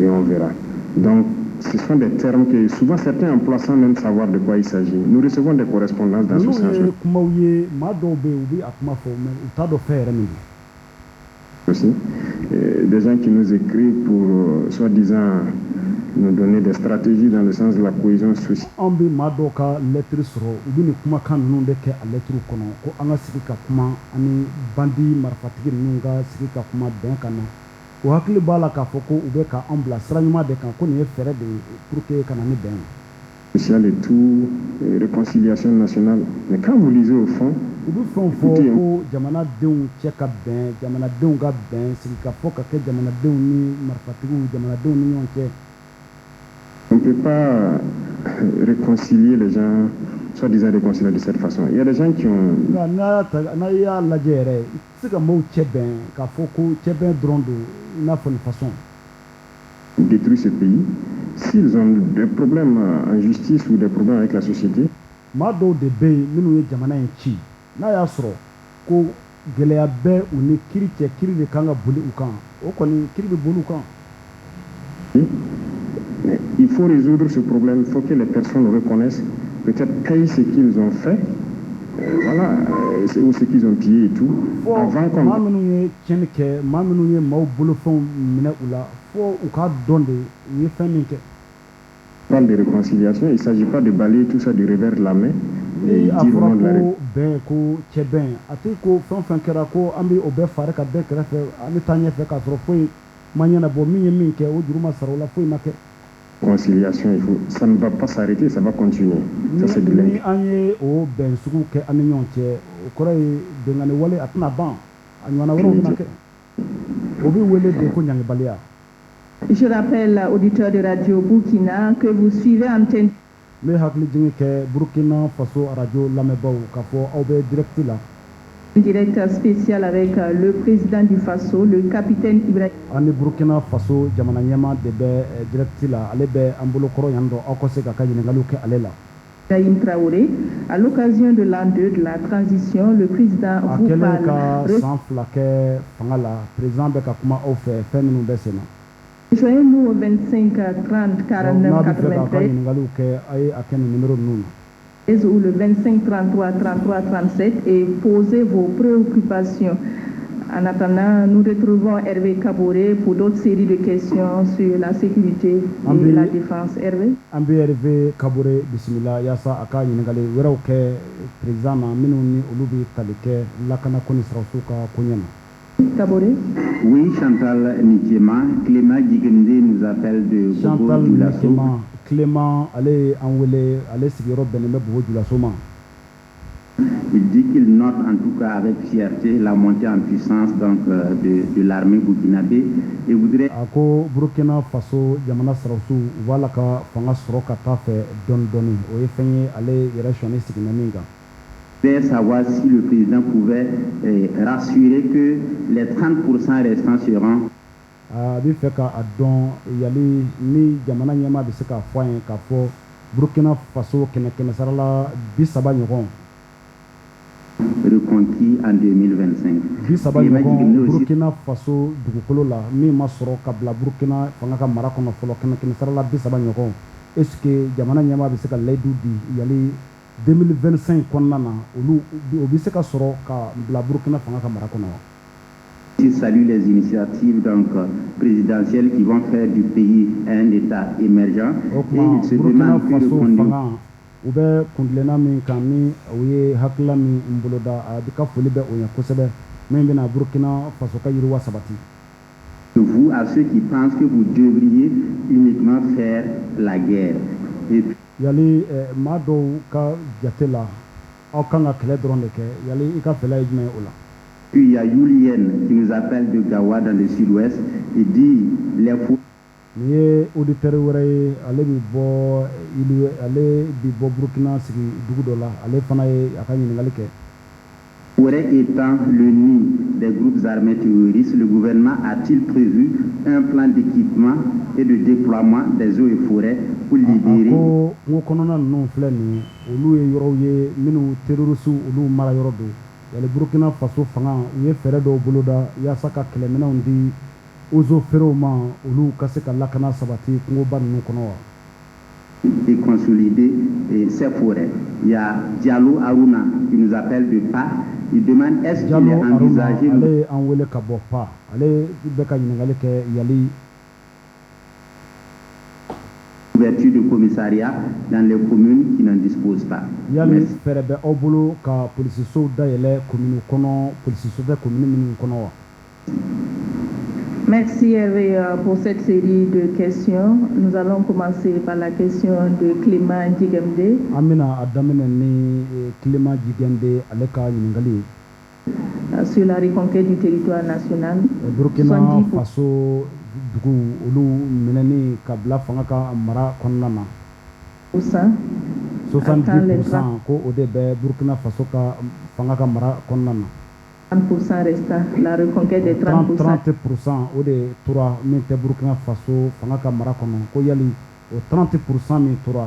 Et on verra. Donc, ce sont des termes que souvent certains emploient sans même savoir de quoi il s'agit. Nous recevons des correspondances dans ce sens. Kumaw ye maa dɔw bɛ yen u bɛ a kuma fɔ mais u t'a dɔn fɛn yɛrɛ min don. Aussi, des gens qui nous écrivent pour soi-disant nous donner des stratégies dans le sens de la cohésion sociale. An bɛ maa dɔw ka lɛtiri sɔrɔ u bɛ nin kumakan ninnu de kɛ a lɛtiriw kɔnɔ ko an ka sigi ka kuma ani bandi marifatigi ninnu ka sigi ka kuma bɛn ka na o hakili b'a la k'a fɔ ko u bɛ ka an bila sira ɲuman de kan ko nin ye fɛɛrɛ de ye pour que ka na ni bɛn ye. Social et tout, réconciliation nationale. Mais quand vous lisez au fond, u bɛ fɛn o fɔ ko jamanadenw cɛ ka bɛn jamanadenw ka bɛn sigi ka fɔ ka kɛ jamanadenw ni marifatigiw jamanadenw ni ɲɔgɔn cɛ. On ne peut pas réconcilier les gens, soi-disant réconcilier de cette façon. Il y a des gens qui ont... N'a y'a lajɛ yɛrɛ i tɛ se ka maaw cɛ bɛn k'a fɔ ko cɛ bɛn dɔrɔn don i n'a fɔ nin façon. Détruire ce pays, s'ils ont des problèmes en justice ou des problèmes avec la société. Maa dɔw de bɛ yen minnu ye jamana in ci n'a y'a sɔrɔ ko gɛlɛya bɛ u ni kiri cɛ kiri de kan ka boli u kan o kɔni kiri bɛ boli u kan. Mais il faut résoudre ce problème, il faut que les personnes reconnaissent, peut-être payent ce qu'ils ont fait, voilà, ou ce qu'ils ont pillé et tout, avant qu'on... maa minnu ye tiɲɛni kɛ maa minnu ye maaw bolofɛnw minɛ u la fo u k'a dɔn de u ye fɛn min kɛ. On parle de réconciliation, il ne s'agit pas de balayer tout ça du revers de la main et ni a dire au nom fɔra de la ko bɛn ko cɛ bɛn a tɛ ko fɛn fɛn kɛra ko an bɛ o bɛɛ fari ka bɛɛ kɛrɛfɛ an bɛ taa ɲɛfɛ k'a sɔrɔ foyi ma ɲɛnabɔ min ye min kɛ o juru ma sara o la foyi ma kɛ. Réconciliation, ça ne va pas s'arrêter, ça va continuer. Ça, c'est de ni an ye o bɛn sugu kɛ an ni ɲɔgɔn cɛ o kɔrɔ ye bɛnkanni wale a tɛna ban a ɲɔgɔnna wɛrɛw bɛna kɛ o bɛ wele de ko ɲangibaliya. Je rappelle, auditeurs de Radio Burkina, que vous suivez en antenne. Ne hakili jigin kɛ Burkina Faso radio lamɛnbaw k'a fɔ aw bɛ direct la. Direct spécial avec le président du Faso, le capitaine Ibrahim. Ani Burkina Faso jamana ɲɛma de bɛ direct la ale bɛ an bolokɔrɔ yan dɔ aw ka se ka ka ɲininkaliw kɛ ale la. Ibrahim Traoré, à l'occasion de l'an 2 de la transition, le président vous parle. A kɛlen ka de... san fila kɛ fanga la, président bɛ ka kuma aw fɛ fɛn minnu bɛ sen na. Joignez-nous au 25 30 49 n'a bɛ fɛ k'a ka 93. ɲininkaliw kɛ a ye a kɛ nin numéro ninnu na. ou le 25 33 33 37 et posez vos préoccupations. En attendant, nous retrouvons Hervé Kaboré pour d'autres séries de questions sur la sécurité et la défense. Hervé. Ambi Hervé Kaboré, bismillah, yasa aka yingali weraw ke président na minu ni olubi talike lakana koni srawsuka kunyana. Kaboré. Oui, Chantal Nikema, Clément Guigende nous appelle de Chantal Bobo Dioulasso. Nikema, Clément, allez enwele, allez sigiro beneme Bobo Dioulasso. Il dit qu'il note en tout cas avec fierté la montée en puissance donc, de l'armée burkinabé et voudrait Ako Burkina Faso jamana srawsu wala ka fanga soro ka tafe don doni o efenye ale irashoni siginaminga. savoir si le président pouvait rassurer que les 30% restants seront Bi feka adon yali ni jamana nyama bi se ka fo yen ka fo Burkina Faso kene sarala bi saba nyogon reconquis en 2025. bi saba nyogon Burkina Faso dugukolo la mi ma soro ka bla Burkina fanga ka mara kono folo kene sarala bi saba nyogon est-ce que jamana nyama bi se ka ledu di yali 2025 konna na olu bi se ka soro ka bla Burkina fanga ka mara kono. Il salue les initiatives donc, présidentielles qui vont faire du pays un État émergent et il se demande que le conduit. Ube kundlena min kami uye hakla min mboloda abika folibe oya kosebe membena Burkina Faso ka yirwa sabati. Vous, à ceux qui pensent que vous devriez uniquement faire la guerre. Et Yali mado ka jatela au kanga kele drone ke yali ika fela ijme ola. puis il y a Julien qui nous appelle de Gawa dans le sud-ouest et dit les fous. Niye auditeur wore ale bi bo ilu ale bi bo Burkina sigi dugu dola ale fana ye akani ngali ke. Forêt étant le nid des groupes armés terroristes, le gouvernement a-t-il prévu un plan d'équipement et de déploiement des eaux et forêts pour libérer Ako ngokonona non fleni olu ye yoro ye minu terroristu olu mara yoro do yale Burkina Faso fanga ye fere do boloda ya saka kelemena undi ozo feroma olu kaseka lakana sabati kungo ban no kono et consolider ces forêts. Il y a Diallo Aruna qui nous appelle de pas. Il demande est-ce qu'il est envisagé ale anwele kabo pa ale beka yingali ke yali l'ouverture de commissariat dans les communes qui n'en disposent pas. Yali ferebe obulu ka police so dayele commune kono police so da commune min kono. Merci Hervé pour cette série de questions. Nous allons commencer par la question de Clément Djigemde. Amina adamene ni Clément Djigemde aleka yingali sur la reconquête du territoire national. Burkina Faso dugu olu meneni kabla fanga ka mara konnana 70% ko ode be Burkina Faso ka fanga ka mara konnana 30% restant, la reconquête des 30%. 30% ode tura min te Burkina Faso fanga ka mara kono ko yali o 30% min tura o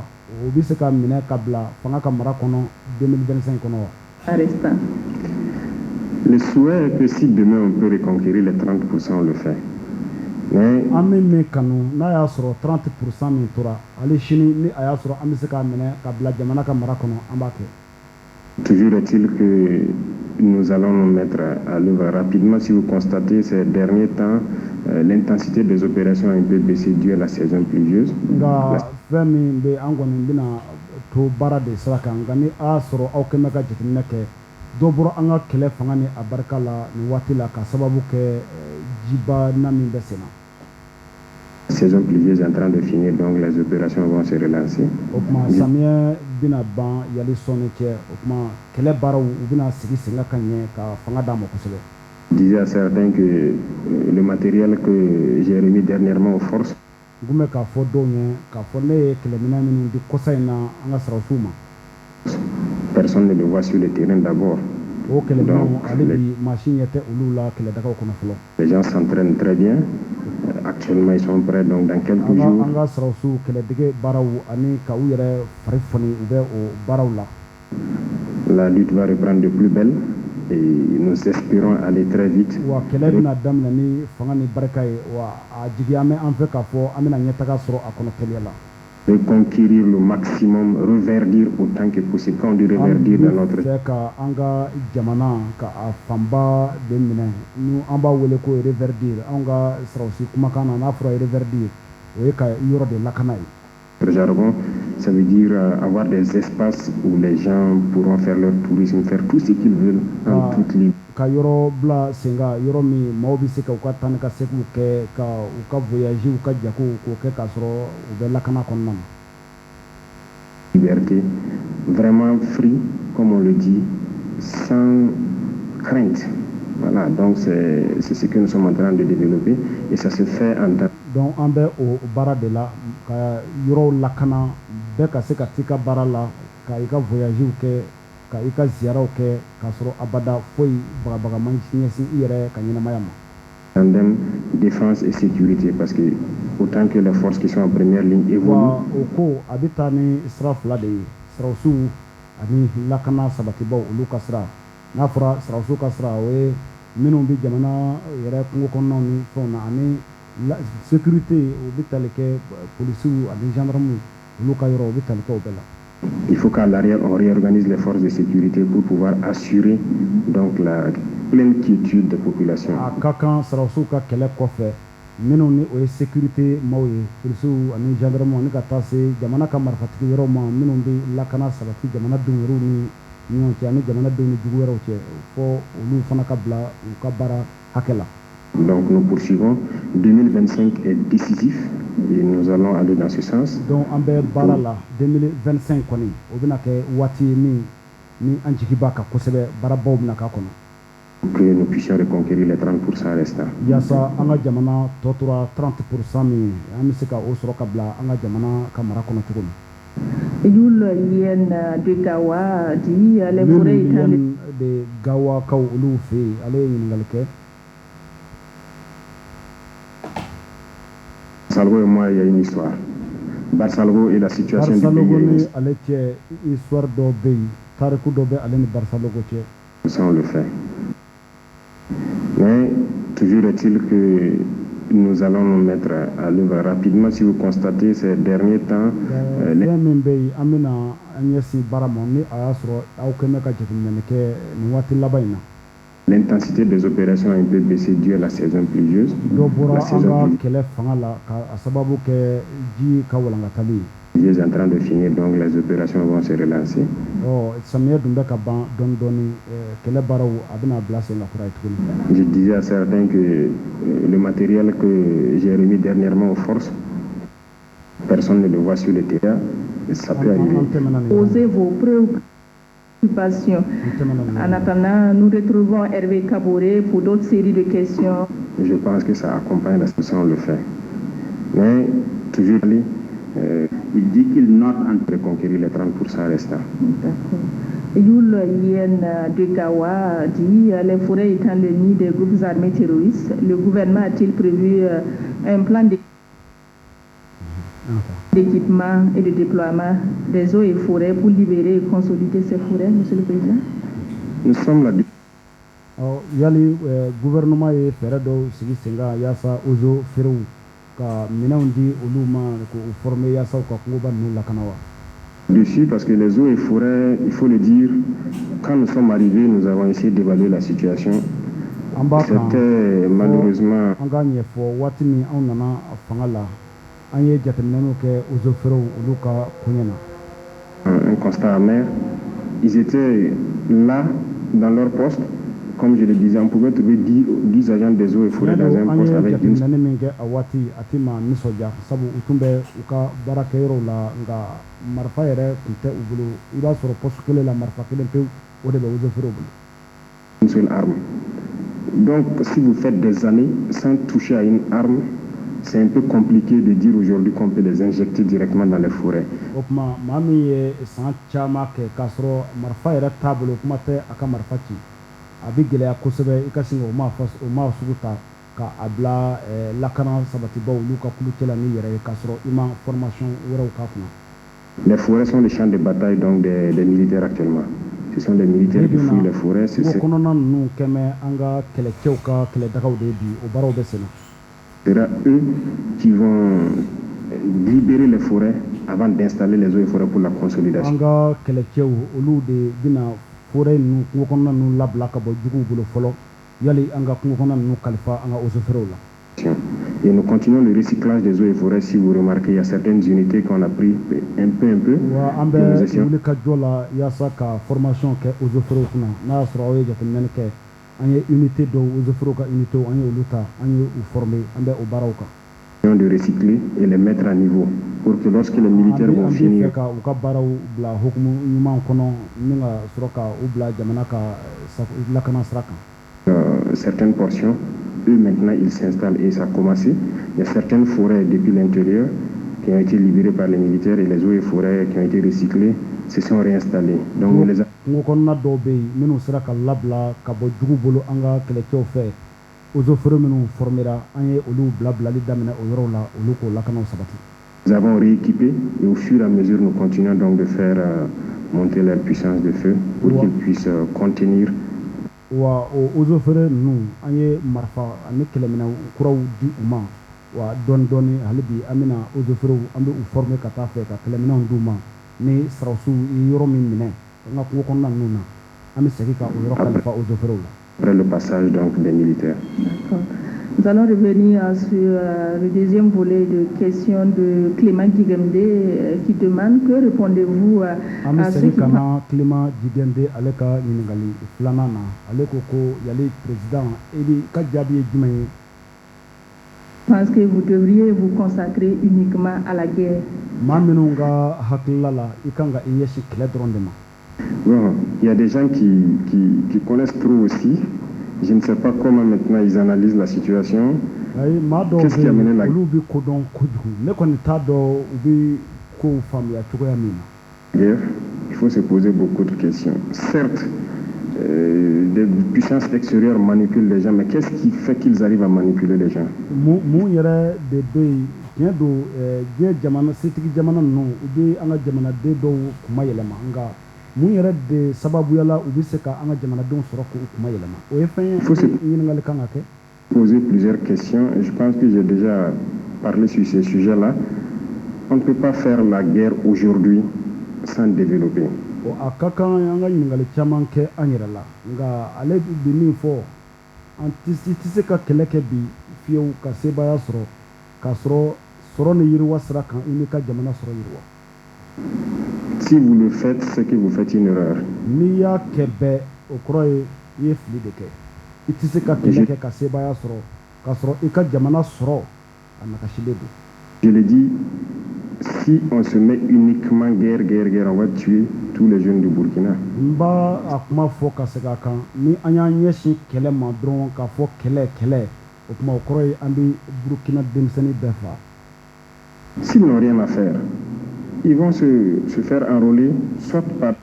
bise ka mine kabla fanga ka mara kono 2025 kono restant. Le souhait est que si demain on peut reconquérir les 30%, on le fait. Mais Ameme kanu na ya soro 30% min tura ale shini ni aya soro amise ka mine kabla jamana ka mara kono ambake. Toujours est-il que nous allons nous mettre à l'œuvre rapidement. Si vous constatez ces derniers temps, l'intensité des opérations a un peu baissé dû à la saison pluvieuse. Nga femi be angoni bina to bara de saka ngani a soro au kemeka jitineke doboro anga kele fangani abarka la ni wati la ka sababu ke jiba nami besena. La saison pluvieuse est en train de finir, donc les opérations vont se relancer. Okuma samia bina ban yali sone ke okuma kele bara ubina sigi singa kanye ka fanga damo kusele. Je disais à certains que le matériel que j'ai remis dernièrement aux forces Gume ka fo donye ka fo ne kele mina minu di kosaina anga sarasuma. Personne ne le voit sur le terrain d'abord. Donc, les gens s'entraînent très bien. Actuellement, ils sont prêts. Donc, dans quelques jours, la lutte va reprendre de plus belle. Et nous espérons aller très vite. reconquérir le maximum, reverdir autant que possible. Quand on dit reverdir dans notre... ka anga jamana ka famba de mine nu amba wele ko reverdir anga srawsi kuma kana na fro reverdir o ka yoro de lakanai. Le jargon, ça veut dire avoir des espaces où les gens pourront faire leur tourisme, faire tout ce qu'ils veulent en toute liberté. Ka yoro bla senga yoro mi mawbi se ka tan ka seku ke ka u ka voyage u ka jako ko ke ka soro u be lakana konnam. Liberté, vraiment free, comme on le dit, sans crainte. Voilà, donc c'est ce que nous sommes en train de développer et ça se fait en temps. Donc on be o bara de la ka yoro lakana be ka se ka tika bara la ka ika voyage u ke ka ika ziara ke ka soro abada foi baga man nyesi ire ka nyina mayama. Tandem défense et sécurité parce que autant que les forces qui sont en première ligne évoluent. Oko abitani sra flade srawsu ani lakana sabati baw luka sra na fura srawsu ka sra we minu bi jamana yere kungo konno ni fona ani la sécurité o bitaleke police ani gendarme luka yoro bitaleke o bela. Il faut qu'à l'arrière, on réorganise les forces de sécurité pour pouvoir assurer donc la pleine quiétude des populations. Kakan srawsu ka kele kofe minu ni o sécurité mawye police ani gendarme ni ka tase jamana ka marfatiki yoro ma minu bi lakana sabati jamana dungeru ni nyonti ani jamana dungi jugwero che fo olu fana ka bla u ka bara hakela. Donc nous poursuivons. 2025 est décisif et nous allons aller dans ce sens. Donc en be bara la 2025 koni obina ke wati ni anjiki baka kosebe bara baw na ka kono. Que nous puissions reconquérir les 30% restants. Yasa anga jamana totura 30% mi amisika osro ka bla anga jamana ka mara kono tugun. Yul yen de Gawa di les forêts de Gawa ka ulu fe ale ngalke. Salgo et moi, il y a une histoire. Barsalgo et la situation du pays. Histoire d'Obey. Tarikou d'Obey, Alain Barsalgo. Ça, on le fait. Mais toujours est-il que nous allons nous mettre à l'œuvre rapidement. Si vous constatez ces derniers temps, l'intensité des opérations a un peu baissé dû à la saison pluvieuse. Il est en train de finir, donc les opérations vont se relancer. Je disais à certains que le matériel que j'ai remis dernièrement aux forces, personne ne le voit sur le terrain, et ça peut arriver. Posez vos préoccupations. En attendant, nous retrouvons Hervé Kaboré pour d'autres séries de questions. Je pense que ça accompagne la situation, on le fait. Mais toujours il dit qu'il note en reconquérir les 30% restants. D'accord. Yul Yen de Gawa dit les forêts étant le nid des groupes armés terroristes, le gouvernement a-t-il prévu un plan d'équipement et de déploiement des eaux et forêts pour libérer et consolider ces forêts, Monsieur le Président? Nous sommes là. Yali gouvernement est fait do sigi senga yasa ozo ferou ka minaundi uluma ko former yasa ko ngoba nu lakanawa. Dessus parce que les eaux et forêts, il faut le dire, quand nous sommes arrivés, nous avons essayé d'évaluer la situation. C'était malheureusement un constat amer. Ils étaient là, dans leur poste. Comme je le disais, on pouvait trouver 10 agents des eaux et forêts dans un poste avec une... une seule arme. Donc, si vous faites des années sans toucher à une arme, c'est un peu compliqué de dire aujourd'hui qu'on peut les injecter directement dans les forêts. Les forêts sont les champs de bataille donc des militaires actuellement. Ce sont les militaires qui fouillent les forêts. Ce sera eux qui vont libérer les forêts avant d'installer les eaux et forêts pour la consolidation. Anga kɛlɛcɛw olu de bina forêt nu kungo kɔnɔna nu labila ka bɔ juguw bolo fɔlɔ yali an ka kungo kɔnɔna nu kalifa an ka eaux et forêts la. Et nous continuons le recyclage des eaux et forêts. Si vous remarquez, il y a certaines unités qu'on a pris un peu. An bɛ wuli ka jɔ la yaasa ka formation kɛ eaux et forêts kunna n'a y'a sɔrɔ aw ye jateminɛli kɛ an ye unité dɔw eaux et forêts ka unité an ye olu ta an ye u former an bɛ o baaraw kan. De recycler et les mettre à niveau pour que lorsque les militaires vont finir certaines portions, eux maintenant ils s'installent et ça a commencé. Il y a certaines forêts depuis l'intérieur qui ont été libérées par les militaires et les eaux et forêts qui ont été recyclées se sont réinstallées. Donc on les a Nous avons rééquipé et au fur et à mesure nous continuons donc de faire monter leur puissance de feu pour qu'ils puissent contenir. Après le passage donc des militaires. D'accord. Nous allons revenir sur le deuxième volet de questions de Clément Djigemde qui demande que répondez-vous à ceux qui Clément Djigemde aleka ningali flanana aleko ko yali président Eli Kadjabi Djumay. Pense que vous devriez vous consacrer uniquement à la guerre. Maminunga haklala ikanga iyeshi kledrondema. Bon, il y a des gens qui connaissent trop aussi. Je ne sais pas comment maintenant ils analysent la situation. Qu'est-ce qui a mené la guerre? Il faut se poser beaucoup de questions. Certes, des puissances extérieures manipulent les gens, mais qu'est-ce qui fait qu'ils arrivent à manipuler les gens? Il faut se poser plusieurs questions et je pense que j'ai déjà parlé sur ces sujets-là. On ne peut pas faire la guerre aujourd'hui sans développer. Si vous le faites, c'est que vous faites une erreur. Je l'ai dit, si on se met uniquement guerre, on va tuer tous les jeunes du Burkina. S'ils n'ont rien à faire, ils vont se faire enrôler, soit par...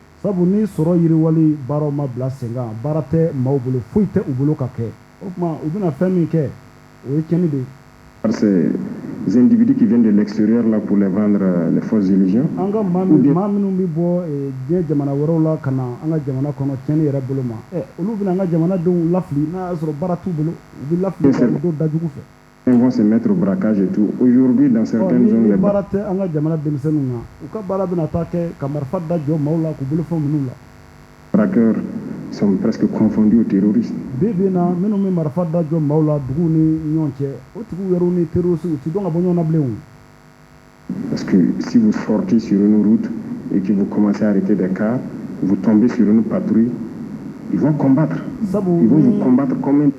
par ces individus qui viennent de l'extérieur là pour les vendre les fausses illusions. Ils vont se mettre au braquage et tout. Aujourd'hui, dans certaines zones, les braqueurs sont presque confondus aux terroristes. Parce que si vous sortez sur une route et que vous commencez à arrêter des cars, vous tombez sur une patrouille, ils vont combattre. Ils vont vous combattre comme un...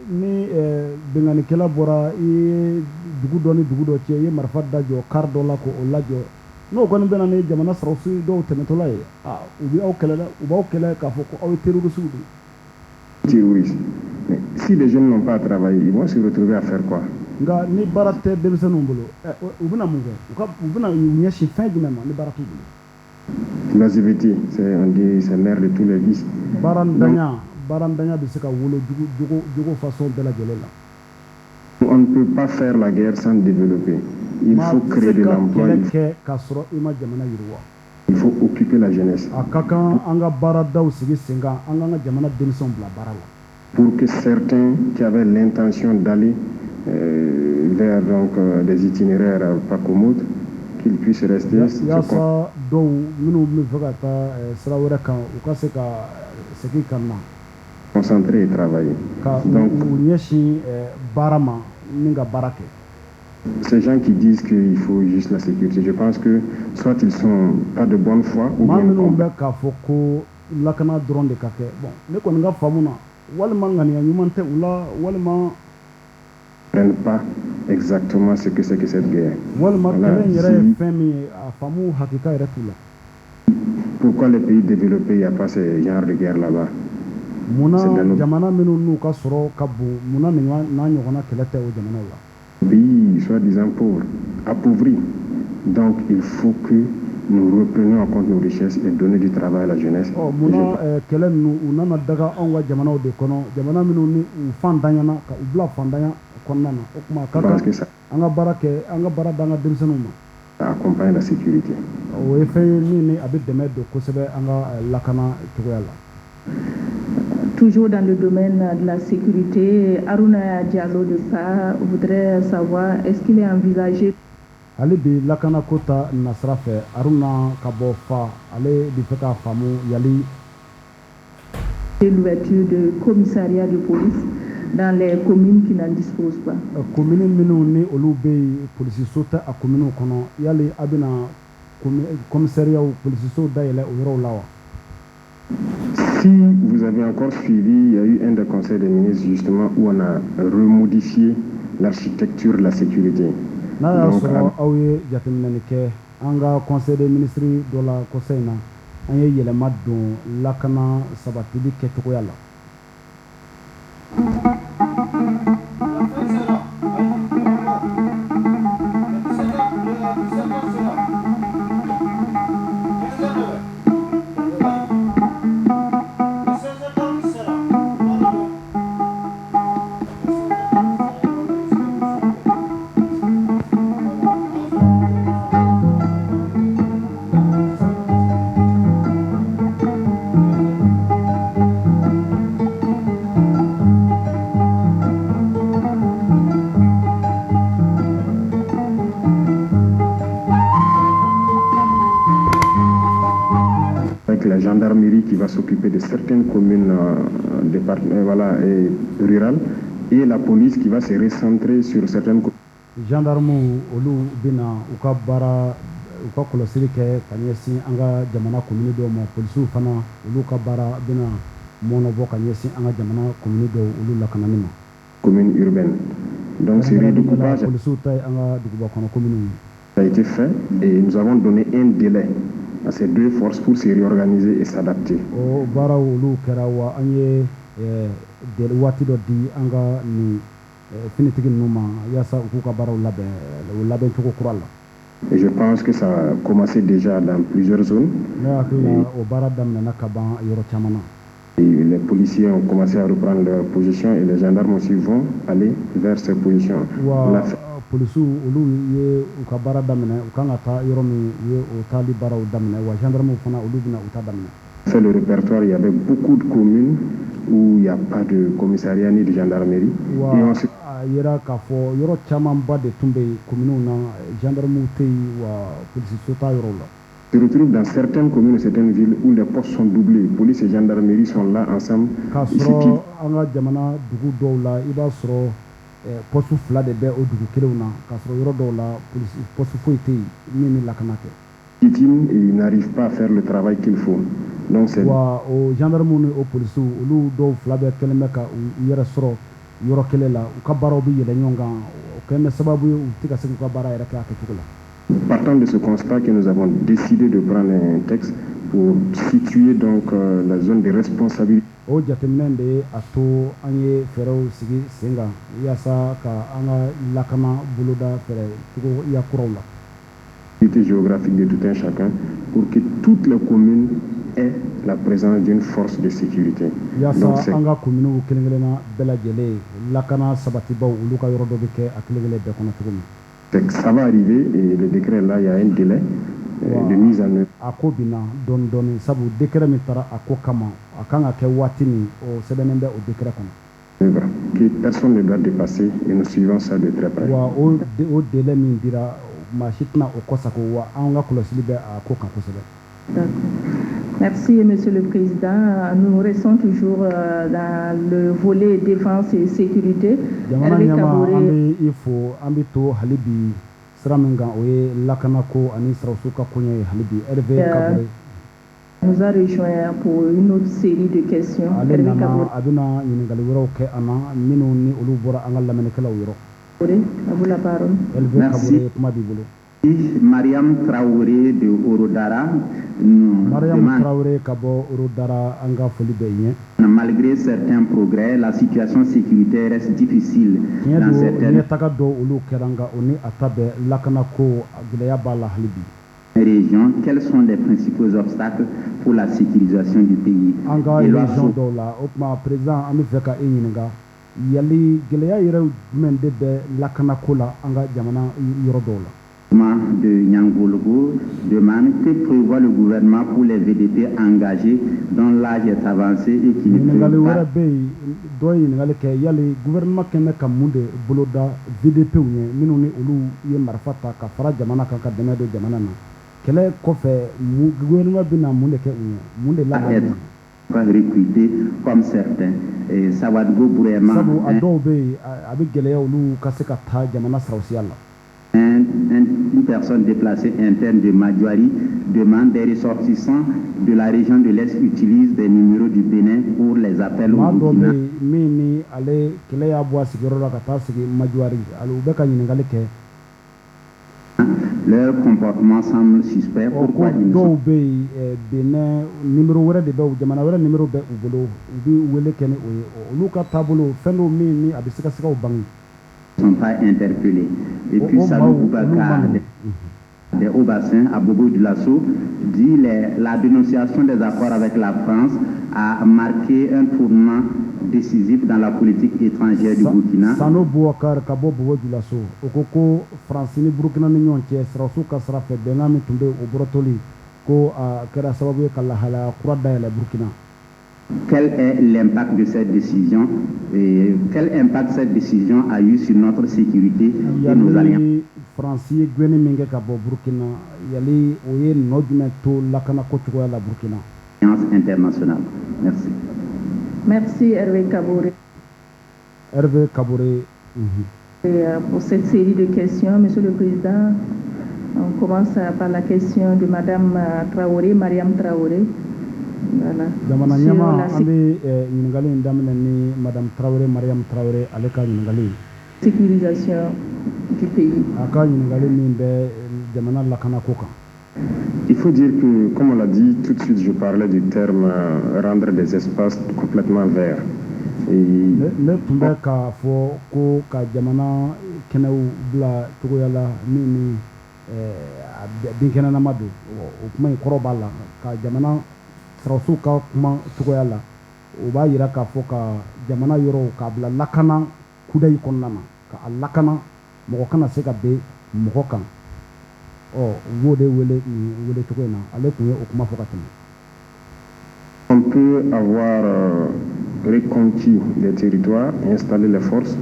terroristes. Mais si les jeunes n'ont pas à travailler, ils vont se retrouver à faire quoi? La ZVT, on dit c'est mère de tous les vices. On ne peut pas faire la guerre sans développer. Il faut créer de l'emploi. Il faut occuper la jeunesse. Pour que certains qui avaient l'intention d'aller vers donc, des itinéraires pas commodes qu'ils puissent rester. Yasa dɔw minnu bɛ fɛ ka taa sira wɛrɛ kan u ka se ka segin ka na. Concentrer et travailler. Donc, ces gens qui disent qu'il faut juste la sécurité, je pense que soit ils sont pas de bonne foi ou bien ils ne comprennent pas exactement ce que c'est que cette guerre. Pourquoi les pays développés, il n'y a pas ce genre de guerre là-bas? Pays soi-disant pauvres, appauvris. Donc il faut que nous reprenions en compte nos richesses et donner du travail à la jeunesse. Parce que ça accompagne la sécurité. Toujours dans le domaine de la sécurité, Aruna Diallo de ça voudrait savoir, est-ce qu'il est envisagé l'ouverture de commissariats de police dans les communes qui n'en disposent pas? Si vous avez encore suivi, il y a eu un des conseils des ministres justement où on a remodifié l'architecture de la sécurité. Donc, conseil des ministres de la Conseil la gendarmerie qui va s'occuper de certaines communes rurales et la police qui va se recentrer sur certaines communes. Gendarme olu bina uka bara uka kolosiri ke kanyesi anga jamana commune do mo police fana ulu ka bara bina mono bo kanyesi anga jamana commune do ulu la kananima commune urbaine. Donc c'est redécoupage a été fait et nous avons donné un délai à ces deux forces pour se réorganiser et s'adapter. Et je pense que ça a commencé déjà dans plusieurs zones. Et les policiers ont commencé à reprendre leur position et les gendarmes aussi vont aller vers ces positions. Fait le répertoire, il y avait beaucoup de communes où il n'y a pas de commissariat ni de gendarmerie. Et on se retrouve dans certaines communes, certaines villes où les postes sont doublés. Police et gendarmerie sont là ensemble. Ils n'arrivent pas à faire le travail qu'il faut. Donc c'est partant de ce constat que nous avons décidé de prendre un texte pour situer donc la zone de responsabilité géographique de tout un chacun pour que toutes les communes aient la présence d'une force de sécurité. Donc ça va arriver et le décret là, il y a un délai de mise en œuvre. Que personne ne doit dépasser et nous suivons ça de très près. maa si tɛna o kɔsako wa an ka kɔlɔsili bɛ a ko kan kosɛbɛ. D'accord. Merci, Monsieur le Président. Nous restons toujours dans le volet défense et sécurité. Jamana ɲɛma an bɛ i fo an bɛ to hali bi sira min kan o ye lakanako ani saraso ka koɲɛ ye hali bi Hervé Kabore. Nous a rejoint pour une autre série de questions. Ale nana a bɛna ɲininkali wɛrɛw kɛ an na minnu ni olu bɔra an ka lamɛnnikɛlaw yɔrɔ. À vous la parole. Hervé Kabore kuma b'i bolo. Mariam Traoré de Orodara Mariam Traoré ka bɔ Orodara an ka foli bɛ ɲɛ. Malgré certains progrès, la situation sécuritaire reste difficile dans certaines ɲɛtaga dɔw olu kɛra nka o ni a ta bɛɛ lakanako gɛlɛya b'a la hali bi. régions. Quels sont les principaux obstacles pour la sécurisation du pays? An ka région dɔw la o tuma président an bɛ fɛ ka e ɲininka yali gɛlɛya yɛrɛ jumɛn de bɛ lakanako la an ka jamana yɔrɔ dɔw la. De Nyangologo demande que prévoit le gouvernement pour les VDP engagés dont l'âge est avancé et qui ne peuvent pas. Dɔ ye ɲininkali kɛ yali gouvernement kɛn bɛ ka mun de boloda VDP ɲɛ minnu ni olu ye marifa ta ka fara jamana kan ka dɛmɛ don jamana na kɛlɛ kɔfɛ gouvernement bɛna mun de kɛ u ɲɛ mun de labɛn recruter comme certains. Sawadgo Bourema. Sabu a dɔw bɛ yen a bɛ gɛlɛya olu ka se ka taa jamana saraosiya la. Une personne déplacée interne de Madjouari demande des ressortissants de la région de l'Est utilisent des numéros du Bénin pour les appels au Burkina. Mini ale kele ya bɔ a sigiyɔrɔ la ka taa sigi Madjouari ale u bɛ ka ɲininkali kɛ. Leur comportement semble suspect. Pourquoi ils dɔw bɛ yen Bénin numéro wɛrɛ de bɛ jamana wɛrɛ numéro bɛ u bolo u bɛ wele kɛ ni o ye olu ka taabolo fɛn dɔw min ni a bɛ se ka sɛgɛw bange. Sont pas interpellés. Et puis Salou Boubacar des Hauts-Bassins à Bobo du Lasso dit la dénonciation des accords avec la France a marqué un tournant décisif dans la politique étrangère du Burkina. Sano Boubacar ka bɔ Bobo du Lasso o ko ko France ni Burkina ni ɲɔgɔn cɛ sɔrɔsiw ka sira fɛ bɛnkan min tun bɛ o bɔrɔtɔli ko a kɛra sababu ye ka lahalaya kura dayɛlɛ Burkina. Quel est l'impact de cette décision et quel impact cette décision a eu sur notre sécurité et nos alliances? France ye gweni min kɛ ka bɔ Burkina yali o ye nɔ jumɛn to lakana ko cogoya la Burkina. Alliance internationale. Merci. Merci Hervé Kabore. Hervé Kabore. Pour cette série de questions, Monsieur le Président, on commence par la question de Madame Traoré, Mariam Traoré. Voilà. Jamana ɲɛma an bɛ ɲininkali in daminɛ ni Madame Traoré, Mariam Traoré ale ka ɲininkali. Sécurisation du pays. A ka ɲininkali min bɛ jamana lakanako kan. Il faut dire que, comme on l'a dit, tout de suite je parlais du terme rendre des espaces complètement verts. Ne tun bɛ k'a fɔ ko ka jamana kɛnɛw bila cogoya la min ni binkɛnɛnama don o kuma in kɔrɔ b'a la ka jamana sɔrɔsiw ka kuma cogoya la o b'a yira k'a fɔ ka jamana yɔrɔw k'a bila lakana kudayi kɔnɔna na ka a lakana mɔgɔ kana se ka ben mɔgɔ kan u b'o de wele wele cogo in na ale tun ye o kuma fɔ ka tɛmɛ. On peut avoir reconquis des territoires et installer les forces,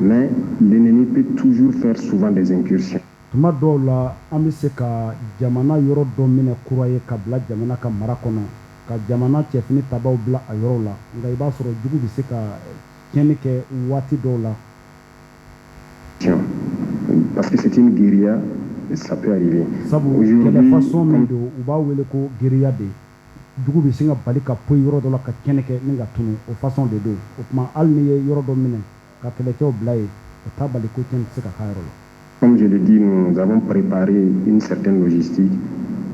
mais l'ennemi peut toujours faire souvent des incursions. Tuma dɔw la an bɛ se ka jamana yɔrɔ dɔ minɛ kura ye ka bila jamana ka mara kɔnɔ ka jamana cɛfini tabaw bila a yɔrɔ la nka i b'a sɔrɔ jugu bɛ se ka tiɲɛni kɛ waati dɔw la. Parce que c'est une guérilla, ça peut arriver. Sabu kɛlɛ façon min don u b'a wele ko guérilla de jugu bɛ se ka bali ka poyi yɔrɔ dɔ la ka tiɲɛni kɛ ni ka tunu o façon de don o tuma hali ni ye yɔrɔ dɔ minɛ ka kɛlɛkɛw bila yen o t'a bali ko tiɲɛni tɛ se ka k'a yɔrɔ la. Comme je l'ai dit, nous avons préparé une certaine logistique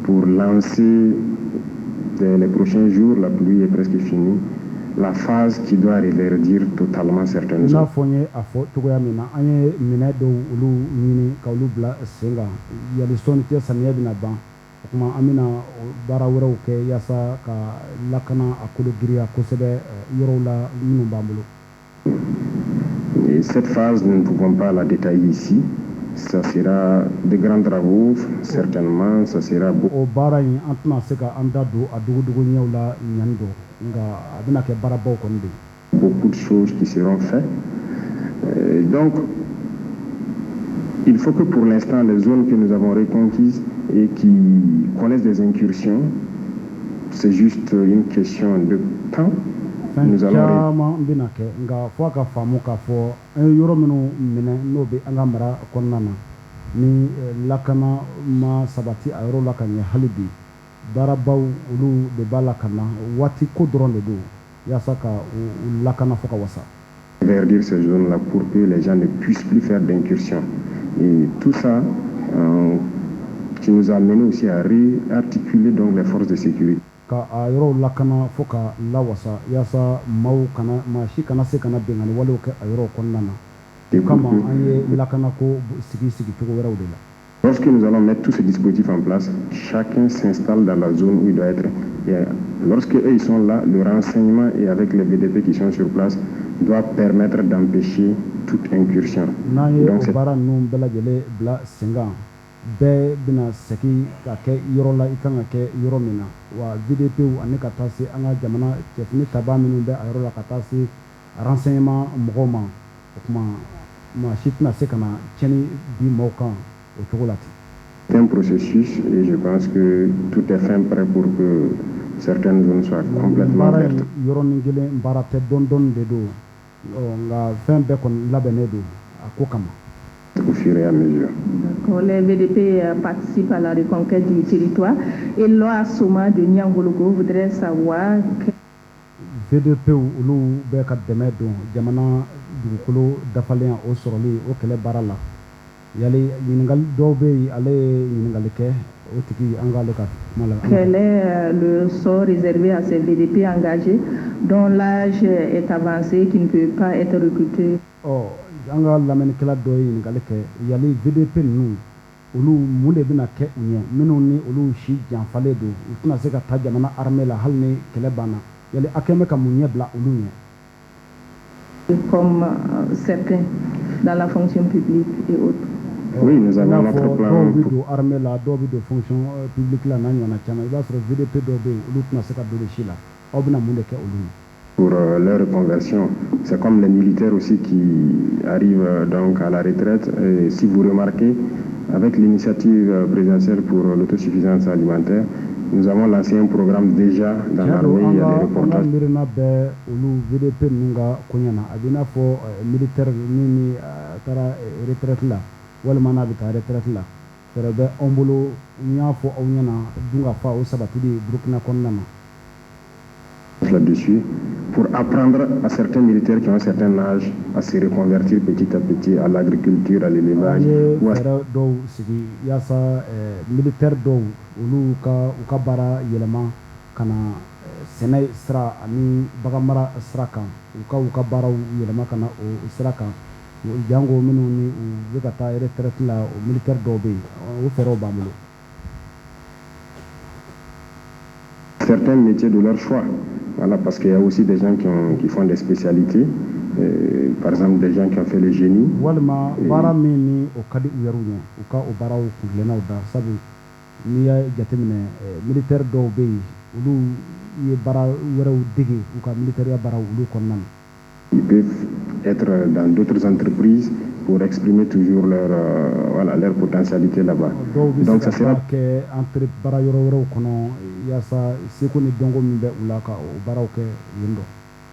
pour lancer dans les prochains jours, la pluie est presque finie, la phase qui doit reverdir totalement certaines zones. Et cette phase, nous ne pouvons pas la détailler ici. Ça sera de grands travaux, certainement, ça sera beaucoup. Beaucoup de choses qui seront faites. Donc, Il faut que pour l'instant, les zones que nous avons reconquises et qui connaissent des incursions, c'est juste une question de temps. Nous allons ni lakana ma sabati a yɔrɔ la ka ɲɛ hali bi baarabaw olu de b'a la ka na waati ko dɔrɔn de don yaasa ka u lakana fo ka wasa. Verdir ces zones-là pour que les gens ne puissent plus faire d'incursion. Et tout ça qui nous a amené aussi à réarticuler donc les forces de sécurité. Ka a yɔrɔ lakana fo ka lawasa yaasa maaw kana maa si kana se kana bɛnkanni walew kɛ a yɔrɔ kɔnɔna na. Lorsque nous allons mettre tous ces dispositifs en place, chacun s'installe dans la zone où il doit être. Et lorsque eux ils sont là, le renseignement et avec les VDP qui sont sur place doit permettre d'empêcher toute incursion. Donc c'est un processus et je pense que tout est fin prêt pour que certaines zones soient complètement vertes. Au fur et à mesure. Les VDP participent à la reconquête du territoire et Loa Soma de Nyangologo voudrait savoir que VDP ulu bɛ ka dɛmɛ don jamana dugukolo dafalen o sɔrɔli o kɛlɛ baara la yali ɲininkali dɔw bɛ yen ale ye ɲininkali kɛ o tigi an k'ale ka kuma la. Quel est le sort réservé à ces VDP engagés dont l'âge est avancé qui ne peut pas être recruté? An ka lamɛnnikɛla dɔ ye ɲininkali kɛ yali VDP ninnu olu mun de bɛna kɛ u ɲɛ minnu ni olu si janfalen don u tɛna se ka taa jamana armée la hali ni kɛlɛ banna. Comme certains dans la fonction publique et autres. Oui, nous avons notre plan. Pour leur reconversion, c'est comme les militaires aussi qui arrivent donc à la retraite. Et si vous remarquez, avec l'initiative présidentielle pour l'autosuffisance alimentaire, nous avons lancé un programme déjà dans l'armée. Il y a des reportages. Là-dessus, pour apprendre à certains militaires qui ont un certain âge à se reconvertir petit à petit à l'agriculture, à l'élevage. Sɛnɛ sira ani baganmara sira kan u ka baaraw yɛlɛma ka na o sira kan jango minnu ni u bɛ ka taa retraite la o militaire dɔw bɛ yen o fɛɛrɛw b'an bolo. Certains métiers de leur choix, voilà, parce qu'il y a aussi des gens qui font des spécialités, par exemple des gens qui ont fait le génie. Walima baara min ni o ka di u yɛrɛw ɲɛ u ka o baaraw kuntilennaw da sabu n'i y'a jateminɛ militaire dɔw bɛ yen olu ye baara wɛrɛw dege u ka militaire baaraw olu kɔnɔna na. Ils peuvent être dans d'autres entreprises pour exprimer toujours leur potentialité là-bas. Donc ça sera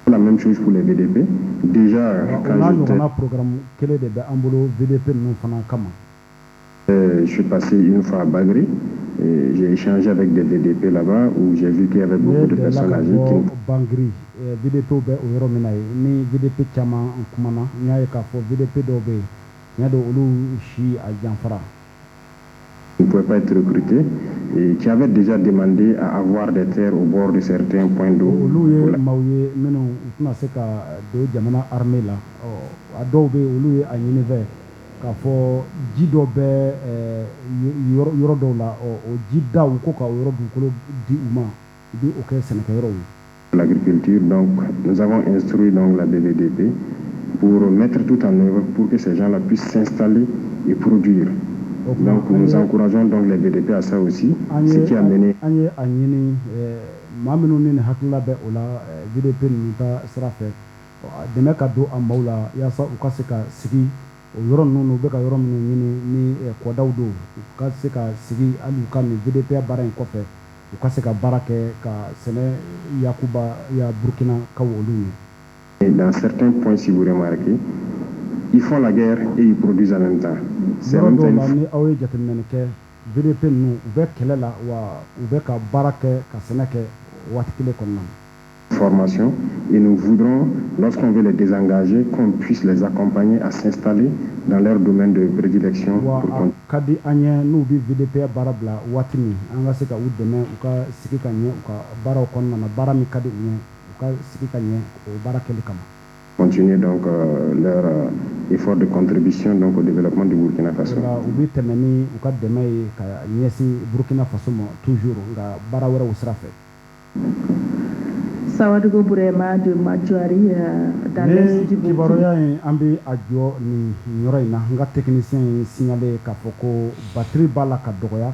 la même chose pour les VDP. Déjà, je suis passé une fois à Bagri et j'ai échangé avec des VDP là-bas où j'ai vu qu'il y avait beaucoup de personnes âgées qui... ne pouvaient pas être recrutés et qui avaient déjà demandé à avoir des terres au bord de certains points d'eau. L'agriculture, donc nous avons instruit donc la BVDP pour mettre tout en œuvre pour que ces gens-là puissent s'installer et produire. Donc nous encourageons donc les VDP à ça aussi, ce qui a mené o yɔrɔ ninnu u bɛ ka yɔrɔ minnu ɲini ni kɔdaw don u ka se ka sigi hali u ka nin VDP baara in kɔfɛ u ka se ka baara kɛ ka sɛnɛ yakuba ya Burkina kaw olu ɲɛ. Dans certains points, si vous remarquez, ils font la guerre et ils produisent en même temps. C'est yɔrɔ dɔw la ni aw ye jateminɛ kɛ VDP ninnu u bɛ kɛlɛ la wa u bɛ ka baara kɛ ka sɛnɛ kɛ waati kelen kɔnɔna na. Formation et nous voudrons, lorsqu'on veut les désengager, qu'on puisse les accompagner à s'installer dans leur domaine de prédilection. Ka di an ye n'u bɛ VDP baara bila waati min an ka se ka u dɛmɛ u ka sigi ka ɲɛ u ka baaraw kɔnɔna na baara min ka di u ɲɛ u ka sigi ka ɲɛ o baara kɛli kama. Continuer donc leur effort de contribution donc au développement du Burkina Faso. U bɛ tɛmɛ ni u ka dɛmɛ ye ka ɲɛsin Burkina Faso ma toujours nka baara wɛrɛw sira fɛ. Sawadogo Burema de Madjouari dans l'Est du Burkina. Kibaruya in an bɛ a jɔ nin yɔrɔ in na n ka technicien ye signalé k'a fɔ ko batterie b'a la ka dɔgɔya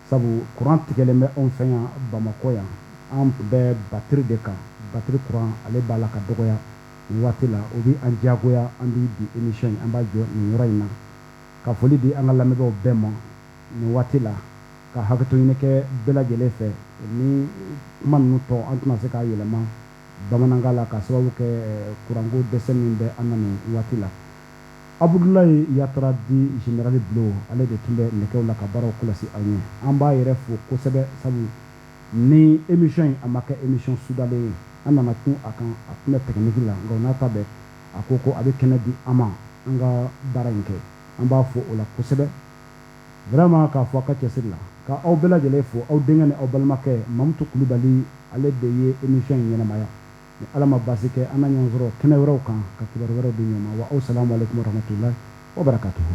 sabu courant tigɛlen bɛ anw fɛ yan Bamakɔ yan an bɛ batterie de kan batterie courant ale b'a la ka dɔgɔya nin waati la o bɛ an diyagoya an bɛ di émission in an b'a jɔ nin yɔrɔ in na ka foli di an ka lamɛnbagaw bɛɛ ma nin waati la ka hakɛto ɲini kɛ bɛɛ lajɛlen fɛ ni kuma ninnu tɔ an tɛna se k'a yɛlɛma bamanankan la ka sababu kɛ kuranko dɛsɛ min bɛ an na nin waati la. Abudulayi Yatara di Général Bilo ale de tun bɛ nɛgɛw la ka baaraw kɔlɔsi aw ɲɛ an b'a yɛrɛ fo kosɛbɛ sabu ni émission in a ma kɛ émission sudalen ye an nana tun a kan a tun bɛ technique la nka o n'a ta bɛɛ a ko a bɛ kɛnɛ di an ma an ka baara in kɛ an b'a fo o la kosɛbɛ vraiment k'a fɔ a ka cɛsiri la ka aw bɛɛ lajɛlen fo aw denkɛ ni aw balimakɛ Mamutu Kulibali ale de ye émission in ɲɛnamaya ni ala ma baasi kɛ an na ɲɔgɔn sɔrɔ kɛnɛ wɛrɛw kan ka kibaru wɛrɛw di ɲɔgɔn ma wa aw salamu alaikum warahmatullahi wabarakatuhu.